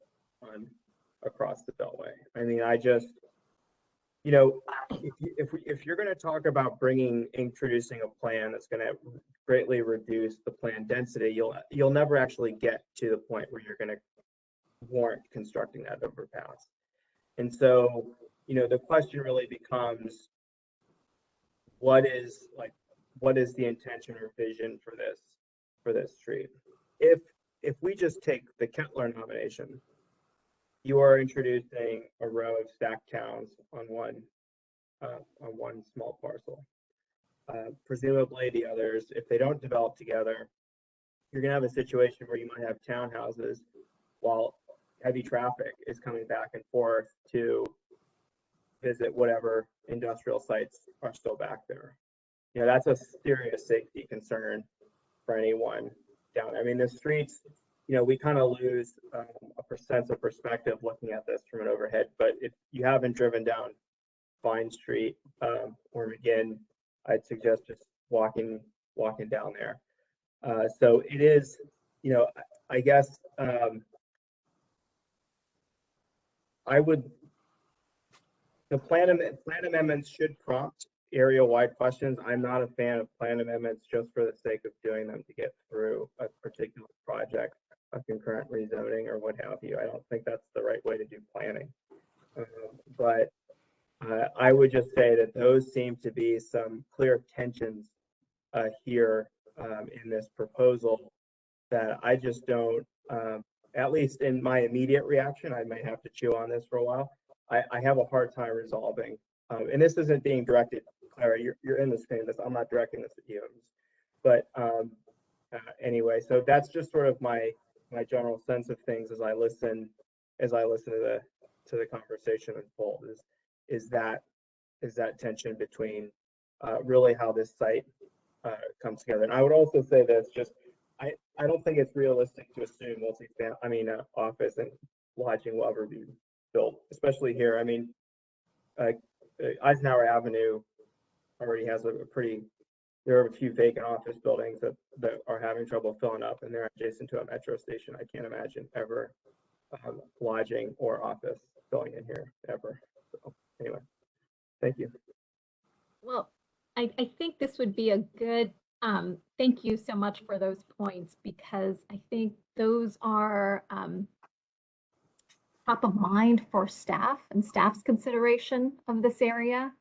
across the Beltway. I mean, if you're going to talk about introducing a plan that's going to greatly reduce the plan density, you'll never actually get to the point where you're going to warrant constructing that overpass. And so, the question really becomes, what is the intention or vision for this street? If we just take the Kettler nomination, you are introducing a row of stacked towns on one small parcel. Presumably the others, if they don't develop together, you're going to have a situation where you might have townhouses while heavy traffic is coming back and forth to visit whatever industrial sites are still back there. That's a serious safety concern for anyone down there. I mean, the streets, we kind of lose a sense of perspective looking at this from an overhead, but if you haven't driven down Vine Street or McGinn, I'd suggest just walking down there. So it is, I guess the plan amendments should prompt area-wide questions. I'm not a fan of plan amendments just for the sake of doing them to get through a particular project, a concurrent rezoning or what have you. I don't think that's the right way to do planning. But I would just say that those seem to be some clear tensions here in this proposal that I just don't, at least in my immediate reaction, I may have to chew on this for a while. I have a hard time resolving. And this isn't being directed, Clara, you're in this thing. I'm not directing this at you. But anyway, so that's just sort of my general sense of things as I listen to the conversation unfold. Is that tension between really how this site comes together. And I would also say this, just I don't think it's realistic to assume office and lodging will ever be built, especially here. I mean, Eisenhower Avenue already has there are a few vacant office buildings that are having trouble filling up, and they're adjacent to a metro station. I can't imagine ever lodging or office going in here ever. So anyway, thank you. Well, I think this would be a good, thank you so much for those points, because I think those are top of mind for staff and staff's consideration of this area.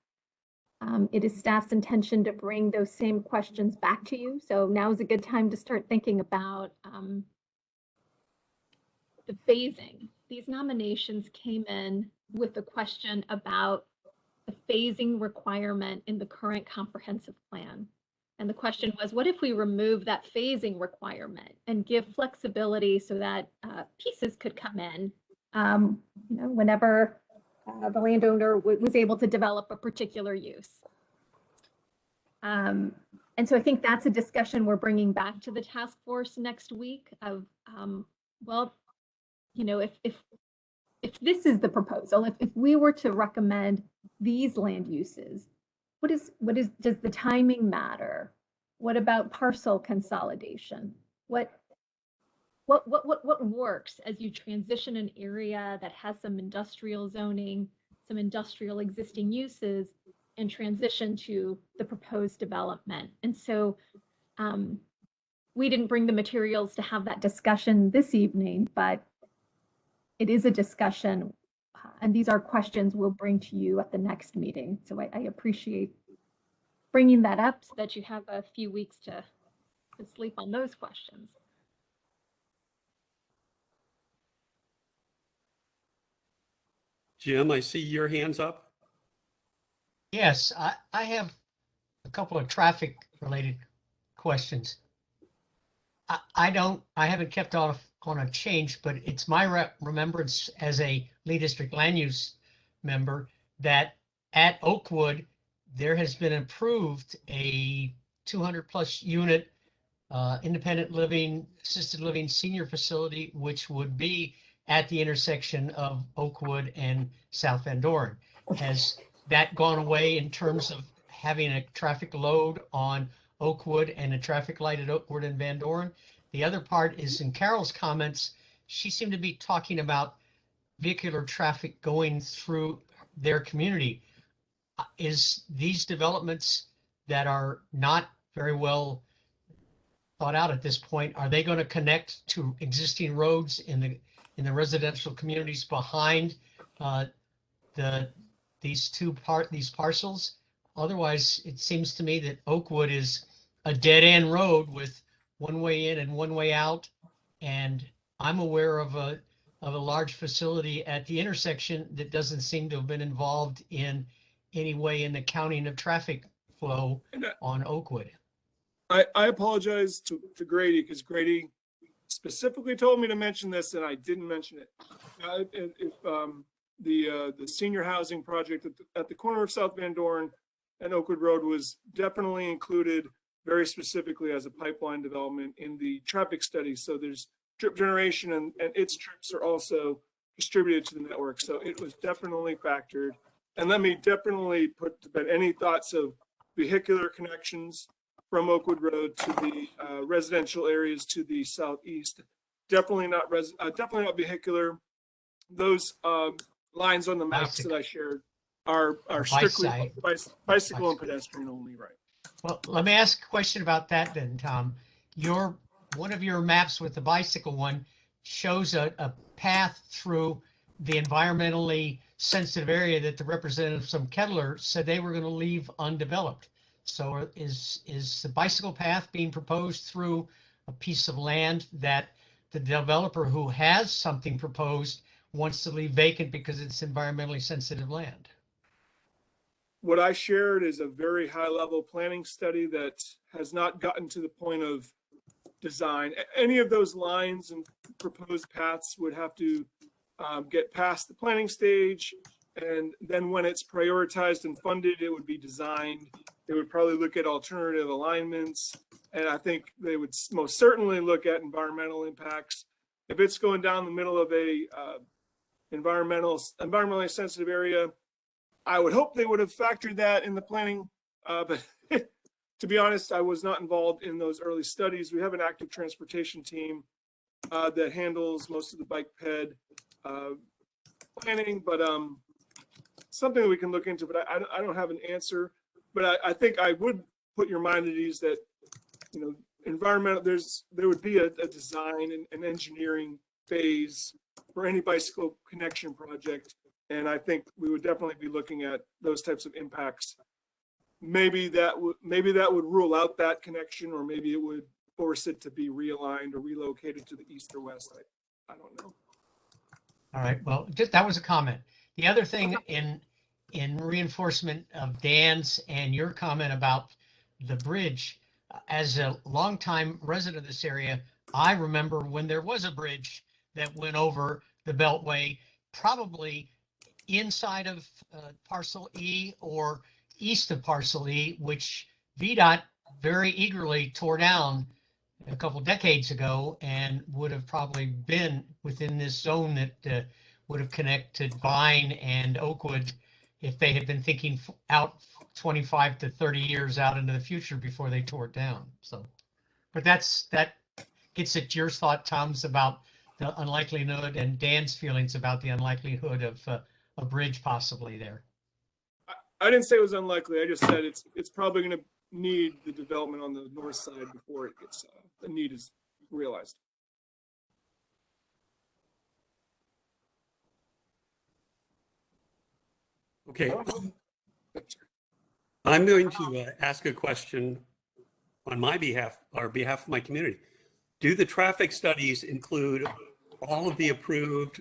It is staff's intention to bring those same questions back to you. So now is a good time to start thinking about the phasing. These nominations came in with a question about the phasing requirement in the current comprehensive plan. And the question was, what if we remove that phasing requirement and give flexibility so that pieces could come in, whenever the landowner was able to develop a particular use. And so I think that's a discussion we're bringing back to the task force next week of, well, if this is the proposal, if we were to recommend these land uses, does the timing matter? What about parcel consolidation? What works as you transition an area that has some industrial zoning, some industrial existing uses, and transition to the proposed development? And so we didn't bring the materials to have that discussion this evening, but it is a discussion, and these are questions we'll bring to you at the next meeting. So I appreciate bringing that up so that you have a few weeks to sleep on those questions. Jim, I see your hands up. Yes, I have a couple of traffic related questions. I haven't kept off on a change, but it's my remembrance as a Lee District land use member that at Oakwood, there has been approved a 200+ unit independent living, assisted living senior facility, which would be at the intersection of Oakwood and South Vandoran. Has that gone away in terms of having a traffic load on Oakwood and a traffic light at Oakwood and Vandoran? The other part is in Carol's comments, she seemed to be talking about vehicular traffic going through their community. Is these developments that are not very well thought out at this point, are they going to connect to existing roads in the residential communities behind these parcels? Otherwise, it seems to me that Oakwood is a dead end road with one way in and one way out. And I'm aware of a large facility at the intersection that doesn't seem to have been involved in any way in the counting of traffic flow on Oakwood. I apologize to Grady, because Grady specifically told me to mention this and I didn't mention it. The senior housing project at the corner of South Vandoran and Oakwood Road was definitely included very specifically as a pipeline development in the traffic study. So there's trip generation and its trips are also distributed to the network. So it was definitely factored. And let me definitely put to bed any thoughts of vehicular connections from Oakwood Road to the residential areas to the southeast. Definitely not vehicular. Those lines on the maps that I shared are strictly bicycle and pedestrian only, right? Well, let me ask a question about that then, Tom. One of your maps with the bicycle one shows a path through the environmentally sensitive area that the representatives from Kettler said they were going to leave undeveloped. So is the bicycle path being proposed through a piece of land that the developer who has something proposed wants to leave vacant because it's environmentally sensitive land? What I shared is a very high level planning study that has not gotten to the point of design. Any of those lines and proposed paths would have to get past the planning stage. And then when it's prioritized and funded, it would be designed. They would probably look at alternative alignments. And I think they would most certainly look at environmental impacts. If it's going down the middle of a environmentally sensitive area, I would hope they would have factored that in the planning, but to be honest, I was not involved in those early studies. We have an active transportation team that handles most of the bike ped planning, but something that we can look into, but I don't have an answer. but I think I would put your mind at ease that, you know, environmental, there would be a design and an engineering phase for any bicycle connection project. And I think we would definitely be looking at those types of impacts. Maybe that would rule out that connection, or maybe it would force it to be realigned or relocated to the east or west. I don't know. All right, well, just that was a comment. The other thing in reinforcement of Dan's and your comment about the bridge, as a longtime resident of this area, I remember when there was a bridge that went over the Beltway, probably inside of Parcel E or east of Parcel E, which VDOT very eagerly tore down a couple decades ago, and would have probably been within this zone that would have connected Vine and Oakwood if they had been thinking out 25 to 30 years out into the future before they tore it down. So, but that gets at your thought, Tom's, about the unlikelihood, and Dan's feelings about the unlikelihood of a bridge possibly there. I didn't say it was unlikely. I just said it's probably going to need the development on the north side before it gets the need is realized. Okay. I'm going to ask a question on my behalf, or behalf of my community. Do the traffic studies include all of the approved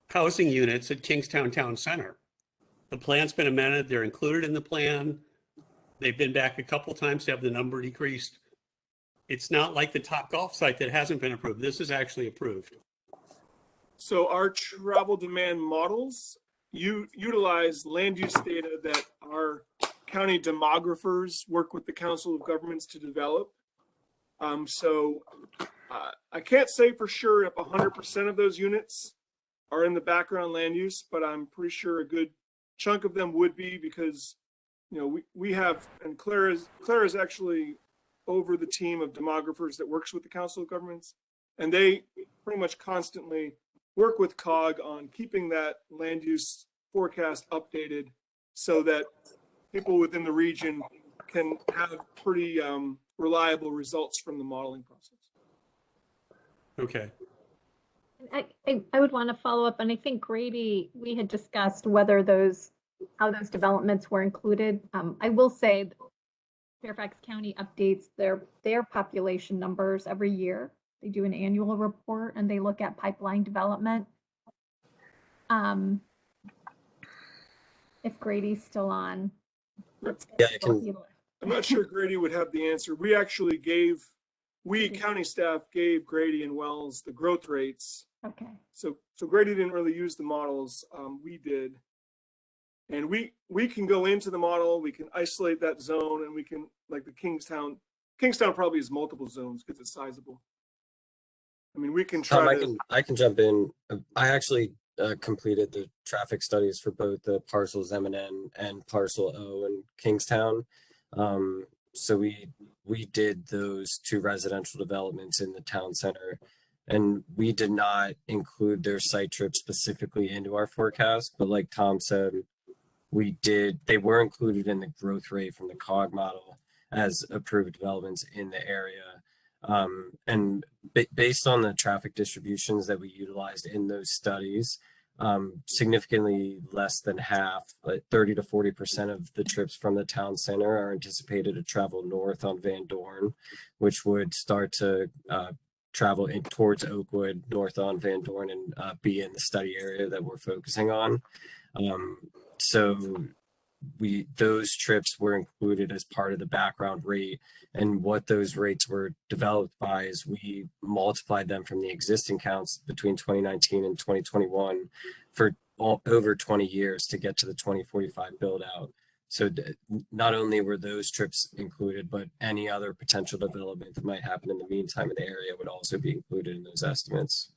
housing units at Kingstown Town Center? The plan's been amended. They're included in the plan. They've been back a couple times to have the number decreased. It's not like the Top Golf site that hasn't been approved. This is actually approved. So our travel demand models utilize land use data that our county demographers work with the Council of Governments to develop. So I can't say for sure if 100% of those units are in the background land use, but I'm pretty sure a good chunk of them would be, because, you know, we have, and Clara's actually over the team of demographers that works with the Council of Governments, and they pretty much constantly work with COG on keeping that land use forecast updated so that people within the region can have pretty reliable results from the modeling process. Okay. I would want to follow up, and I think Grady, we had discussed whether how those developments were included. I will say Fairfax County updates their population numbers every year. They do an annual report and they look at pipeline development. If Grady's still on. Yeah, I'm not sure Grady would have the answer. We actually county staff gave Grady and Wells the growth rates. Okay. So Grady didn't really use the models. We did. And we can go into the model, we can isolate that zone, and we can, like the Kingstown probably has multiple zones because it's sizable. I mean, we can try I can jump in. I actually completed the traffic studies for both the parcels M&N and parcel O in Kingstown. So we did those two residential developments in the town center, and we did not include their site trip specifically into our forecast, but like Tom said, they were included in the growth rate from the COG model as approved developments in the area. And based on the traffic distributions that we utilized in those studies, significantly less than half, like 30 to 40% of the trips from the town center are anticipated to travel north on Vandoorne, which would start to travel towards Oakwood, north on Vandoorne, and be in the study area that we're focusing on. So those trips were included as part of the background rate, and what those rates were developed by is we multiplied them from the existing counts between 2019 and 2021 for over 20 years to get to the 2045 build out. So not only were those trips included, but any other potential development that might happen in the meantime in the area would also be included in those estimates.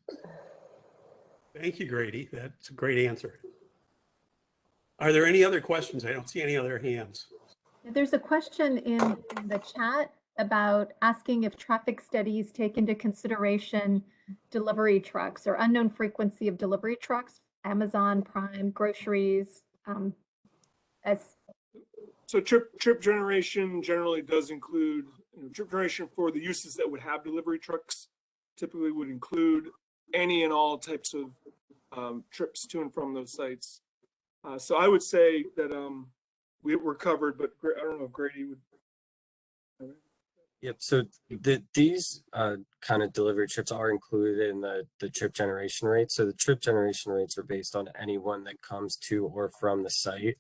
Thank you, Grady. That's a great answer. Are there any other questions? I don't see any other hands. There's a question in the chat about asking if traffic studies take into consideration delivery trucks or unknown frequency of delivery trucks, Amazon Prime, groceries, as So trip generation generally does include, trip generation for the uses that would have delivery trucks typically would include any and all types of trips to and from those sites. So I would say that we're covered, but I don't know if Grady would. Yep. So these kind of delivery trips are included in the trip generation rate. So the trip generation rates are based on anyone that comes to or from the site.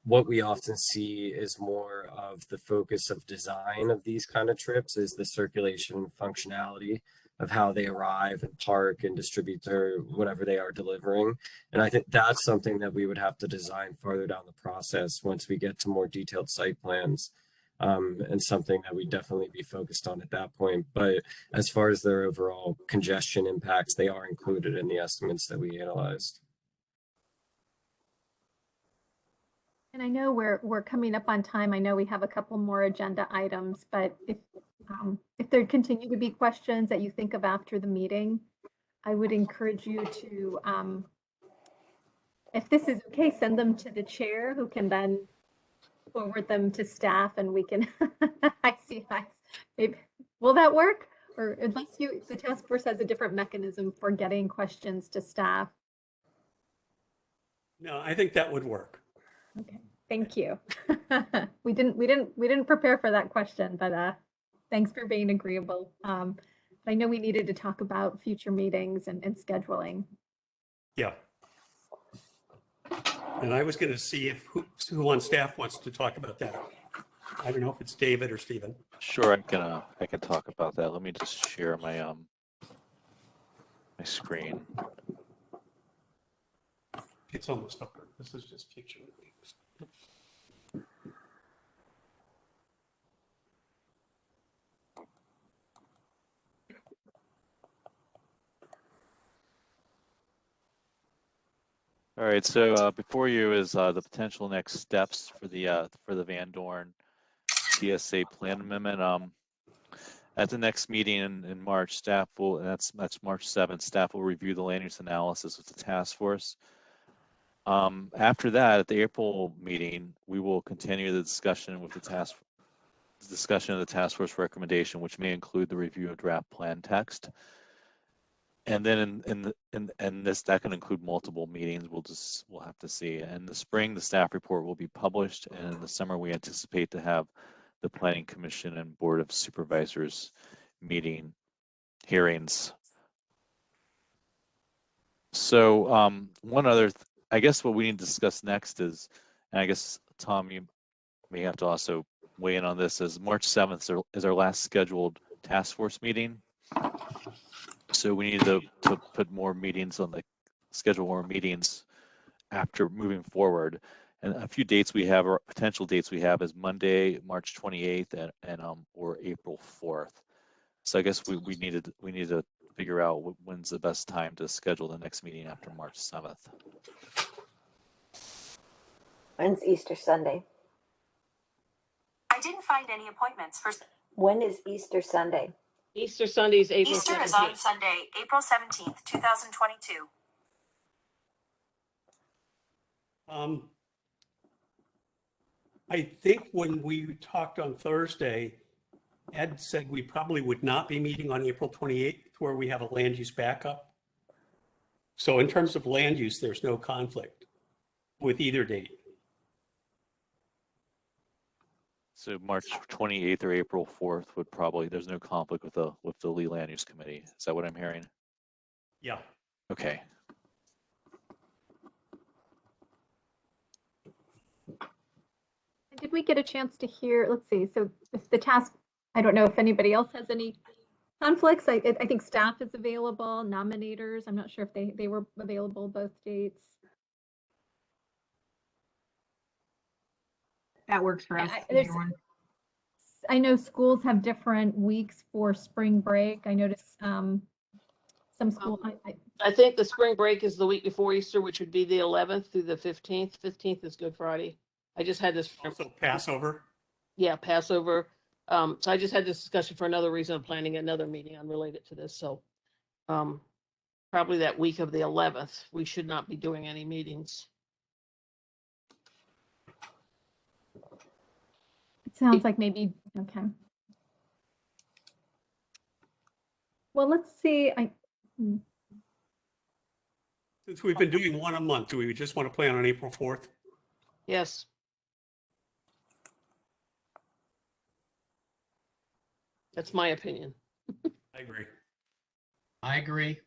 What we often see is more of the focus of design of these kind of trips is the circulation functionality of how they arrive and park and distribute their whatever they are delivering. And I think that's something that we would have to design farther down the process once we get to more detailed site plans. And something that we'd definitely be focused on at that point. But as far as their overall congestion impacts, they are included in the estimates that we analyzed. And I know we're coming up on time. I know we have a couple more agenda items, but if there continue to be questions that you think of after the meeting, I would encourage you to, if this is okay, send them to the chair, who can then forward them to staff, and we can, I see, maybe, will that work? Or unless the task force has a different mechanism for getting questions to staff. No, I think that would work. Okay, thank you. We didn't prepare for that question, but thanks for being agreeable. I know we needed to talk about future meetings and scheduling. Yeah. And I was going to see if who on staff wants to talk about that. I don't know if it's David or Stephen. Sure, I can talk about that. Let me just share my my screen. It's almost over. This is just picture. All right, so before you is the potential next steps for the Vandoorne TSA plan amendment. At the next meeting in March, staff will, and that's March 7th, staff will review the land use analysis with the task force. After that, at the April meeting, we will continue the discussion with the task force recommendation, which may include the review of draft plan text. And then that can include multiple meetings. We'll have to see. In the spring, the staff report will be published, and in the summer, we anticipate to have the Planning Commission and Board of Supervisors meeting hearings. So one other, I guess what we need to discuss next is, and I guess Tom, you may have to also weigh in on this, is March 7th is our last scheduled task force meeting. So we need to put more meetings on the schedule, more meetings after moving forward. And a few dates we have, or potential dates we have, is Monday, March 28th, and or April 4th. So I guess we need to figure out when's the best time to schedule the next meeting after March 7th. When's Easter Sunday? I didn't find any appointments for. When is Easter Sunday? Easter Sunday is April Easter 17th. is on Sunday, April 17th, 2022. I think when we talked on Thursday, Ed said we probably would not be meeting on April 28th, where we have a land use backup. So in terms of land use, there's no conflict with either date. So March 28th or April 4th would probably, there's no conflict with the Lee Land Use Committee. Is that what I'm hearing? Yeah. Okay. Did we get a chance to hear, let's see, so if the task, I don't know if anybody else has any conflicts. I think staff is available, nominators. I'm not sure if they were available both dates. That works for us. I know schools have different weeks for spring break. I noticed some school. I think the spring break is the week before Easter, which would be the 11th through the 15th. 15th is Good Friday. I just had this. Also Passover? Yeah, Passover. So I just had this discussion for another reason of planning another meeting unrelated to this. So probably that week of the 11th, we should not be doing any meetings. Sounds like maybe, okay. Well, let's see. Since we've been doing one a month, do we just want to plan on April 4th? Yes. That's my opinion. I agree. I agree.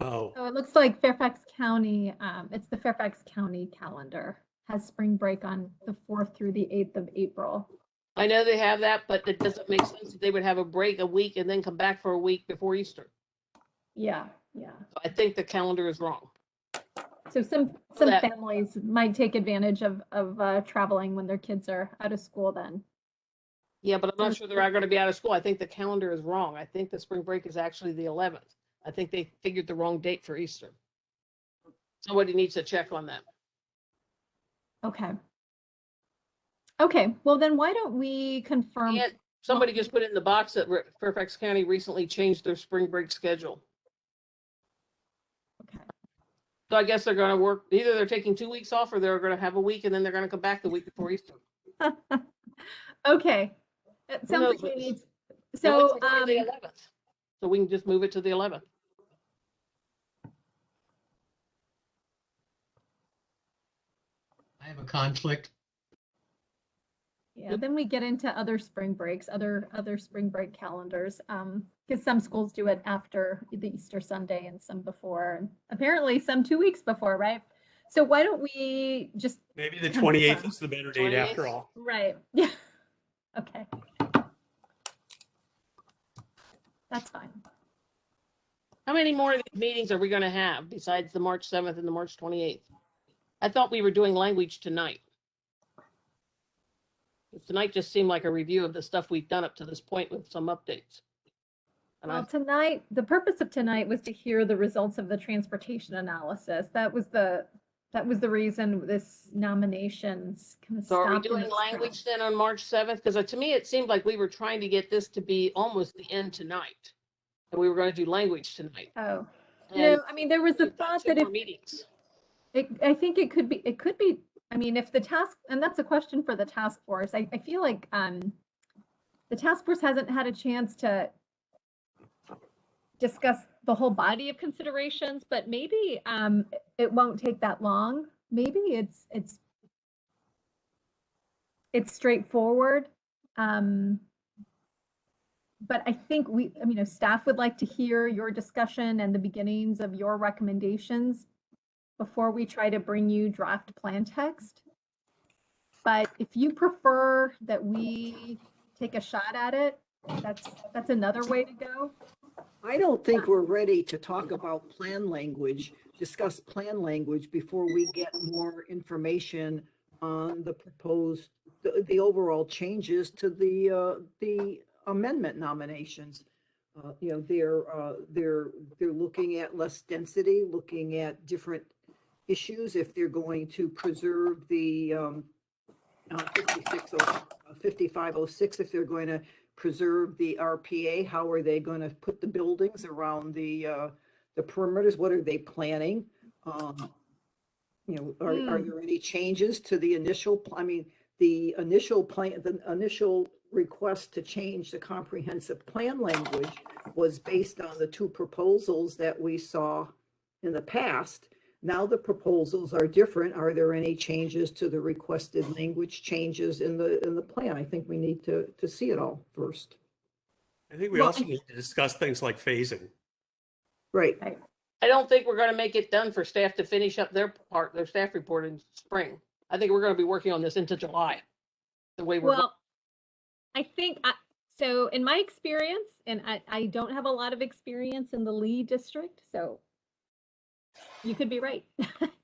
Oh, So it looks like Fairfax County, it's the Fairfax County calendar, has spring break on the 4th through the 8th of April. I know they have that, but it doesn't make sense that they would have a break a week and then come back for a week before Easter. Yeah, yeah. So I think the calendar is wrong. So some that- families might take advantage of traveling when their kids are out of school then. Yeah, but I'm not sure they're going to be out of school. I think the calendar is wrong. I think the spring break is actually the 11th. I think they figured the wrong date for Easter. Somebody needs to check on that. Okay. Okay, well then why don't we confirm? And somebody just put it in the box that Fairfax County recently changed their spring break schedule. Okay. So I guess they're going to work, either they're taking 2 weeks off or they're going to have a week and then they're going to come back the week before Easter. Okay. It sounds like we need, so, the 11th. So we can just move it to the 11th. I have a conflict. yeah, then we get into other spring breaks, other spring break calendars. Because some schools do it after the Easter Sunday and some before, and apparently some 2 weeks before, right? So why don't we just maybe the 28th is the better date 28th? after all. right? Yeah. Okay. That's fine. How many more of these meetings are we going to have besides the March 7th and the March 28th? I thought we were doing language tonight. Tonight just seemed like a review of the stuff we've done up to this point with some updates. And Well, tonight, the purpose of tonight was to hear the results of the transportation analysis. That was the reason this nominations kind of So are we stopped in doing its language then on March 7th? Because to me, it seemed like we were trying to get this to be almost the end tonight. And we were going to do language tonight. Oh, And no, I mean, there was the we've got thought 2 that more if, meetings. I think it could be, I mean, if the task, and that's a question for the task force, I feel like the task force hasn't had a chance to discuss the whole body of considerations, but maybe it won't take that long. Maybe it's straightforward. But I think if staff would like to hear your discussion and the beginnings of your recommendations before we try to bring you draft plan text. But if you prefer that we take a shot at it, that's another way to go. I don't think we're ready to talk about plan language, discuss plan language before we get more information on the proposed, the overall changes to the amendment nominations. They're looking at less density, looking at different issues if they're going to preserve the 5506, if they're going to preserve the RPA, how are they going to put the buildings around the perimeters? What are they planning? Are there any changes to the initial? The initial plan, the initial request to change the comprehensive plan language was based on the 2 proposals that we saw in the past. Now the proposals are different. Are there any changes to the requested language changes in the plan? I think we need to see it all first. I think we also need to discuss things like phasing. Right. I don't think we're going to make it done for staff to finish up their staff report in spring. I think we're going to be working on this into July. The way we're Well, I think, so in my experience, and I don't have a lot of experience in the Lee district, so you could be right.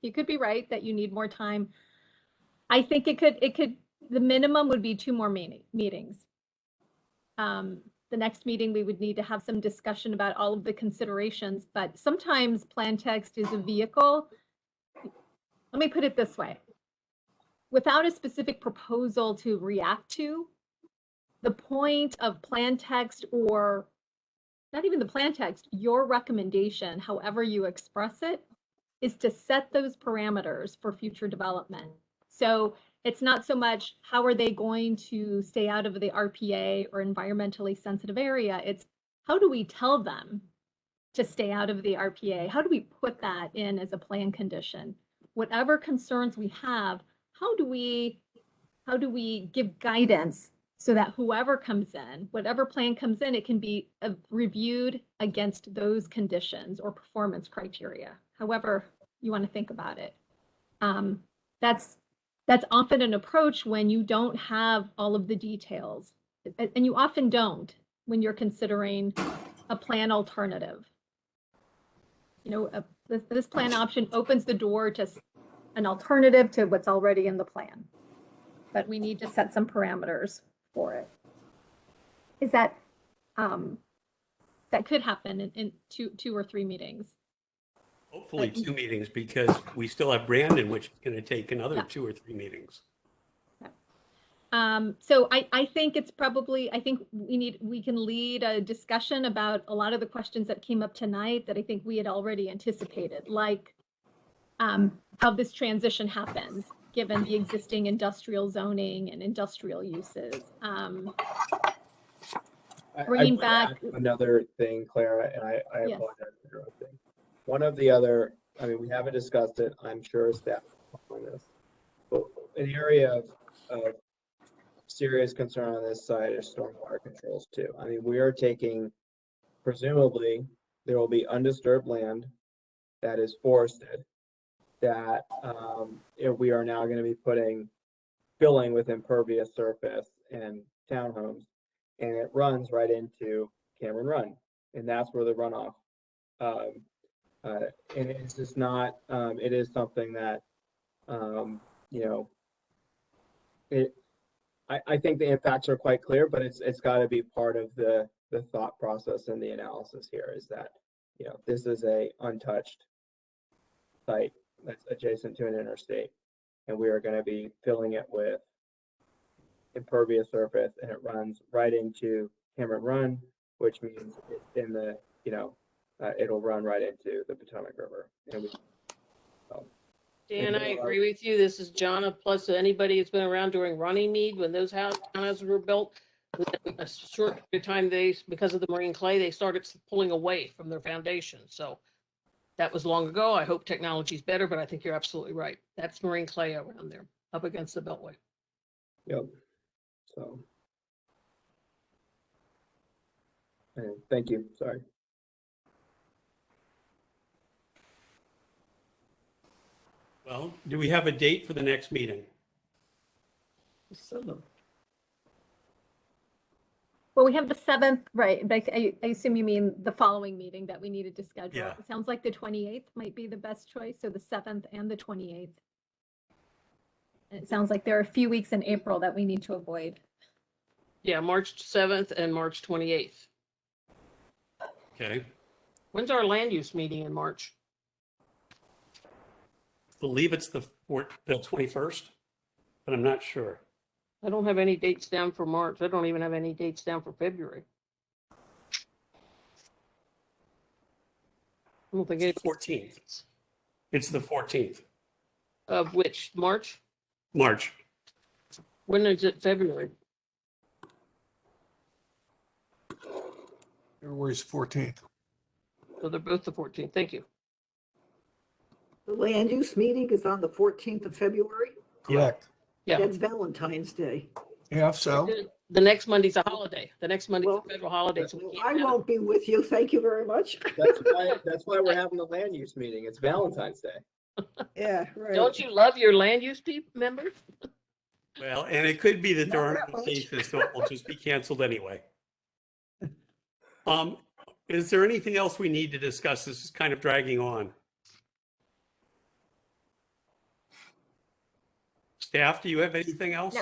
You could be right that you need more time. I think the minimum would be 2 more meetings. The next meeting, we would need to have some discussion about all of the considerations, but sometimes plan text is a vehicle. Let me put it this way. Without a specific proposal to react to, the point of plan text, or not even the plan text, your recommendation, however you express it, is to set those parameters for future development. So it's not so much how are they going to stay out of the RPA or environmentally sensitive area. It's how do we tell them to stay out of the RPA? How do we put that in as a plan condition? Whatever concerns we have, how do we give guidance so that whoever comes in, whatever plan comes in, it can be reviewed against those conditions or performance criteria, however you want to think about it. That's often an approach when you don't have all of the details, and you often don't when you're considering a plan alternative. You know, this plan option opens the door to an alternative to what's already in the plan, but we need to set some parameters for it. Is that that could happen in two or three meetings? Hopefully 2 meetings, because we still have Brandon, which is going to take another 2 or 3 meetings. So I think it's probably, I think we can lead a discussion about a lot of the questions that came up tonight that I think we had already anticipated, like how this transition happens, given the existing industrial zoning and industrial uses. Bringing back another thing, Clara, and I Yes. apologize for interrupting. One of the other, I mean, we haven't discussed it. I'm sure staff on this, but an area of serious concern on this side is stormwater controls too. I mean, we are taking, presumably, there will be undisturbed land that is forested that we are now going to be filling with impervious surface and townhomes, and it runs right into Cameron Run, and that's where the runoff. And it's just not. It is something that you know. I think the impacts are quite clear, but it's got to be part of the thought process and the analysis here. Is that this is a untouched site that's adjacent to an interstate, and we are going to be filling it with impervious surface, and it runs right into Cameron Run, which means it's in the it'll run right into the Potomac River. And Dan, I agree with you. This is Jonna, plus anybody that's been around during Runnymede when those townhouses were built. Within a short period of time, because of the marine clay, they started pulling away from their foundation. So that was long ago. I hope technology is better, but I think you're absolutely right. That's marine clay around there, up against the Beltway. Yep. So, and thank you. Sorry. Well, do we have a date for the next meeting? Well, we have the 7th, right? But I assume you mean the following meeting that we needed to schedule. Yeah. It sounds like the 28th might be the best choice. So the 7th and the 28th. And it sounds like there are a few weeks in April that we need to avoid. Yeah, March 7th and March 28th. Okay. When's our land use meeting in March? I believe it's the 21st, but I'm not sure. I don't have any dates down for March. I don't even have any dates down for February. I don't think it's 14th. It's the 14th. Of which, March? March. When is it February? February's 14th. So they're both the 14th. Thank you. The land use meeting is on the 14th of February. Correct. Yeah. That's Valentine's Day. Yeah, so. The next Monday's a holiday. The next Monday's a federal holiday. So we I won't be with you. Thank you very much. That's why we're having the land use meeting. It's Valentine's Day. Yeah, right. Don't you love your land use members? Well, and it could be that there aren't any cases, so it will just be canceled anyway. Is there anything else we need to discuss? This is kind of dragging on. Staff, do you have anything else? No,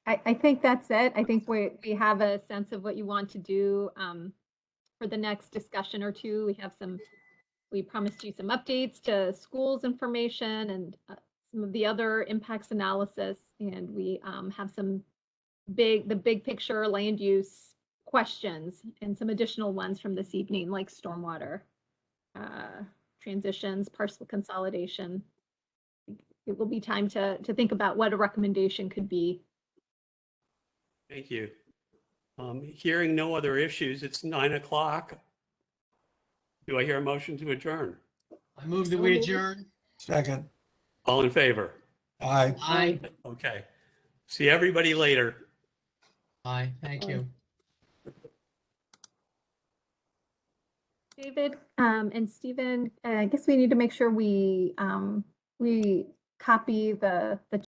I think that's it. I think we have a sense of what you want to do for the next discussion or two. We promised you some updates to schools information and some of the other impacts analysis. And we have the big picture land use questions and some additional ones from this evening, like stormwater. transitions, parcel consolidation. It will be time to think about what a recommendation could be. Thank you. Hearing no other issues, it's 9 o'clock. Do I hear a motion to adjourn? I move that So we moved. adjourn. Second. All in favor? Aye. Aye. Okay. See everybody later. Aye, thank you. David, and Stephen, I guess we need to make sure we copy the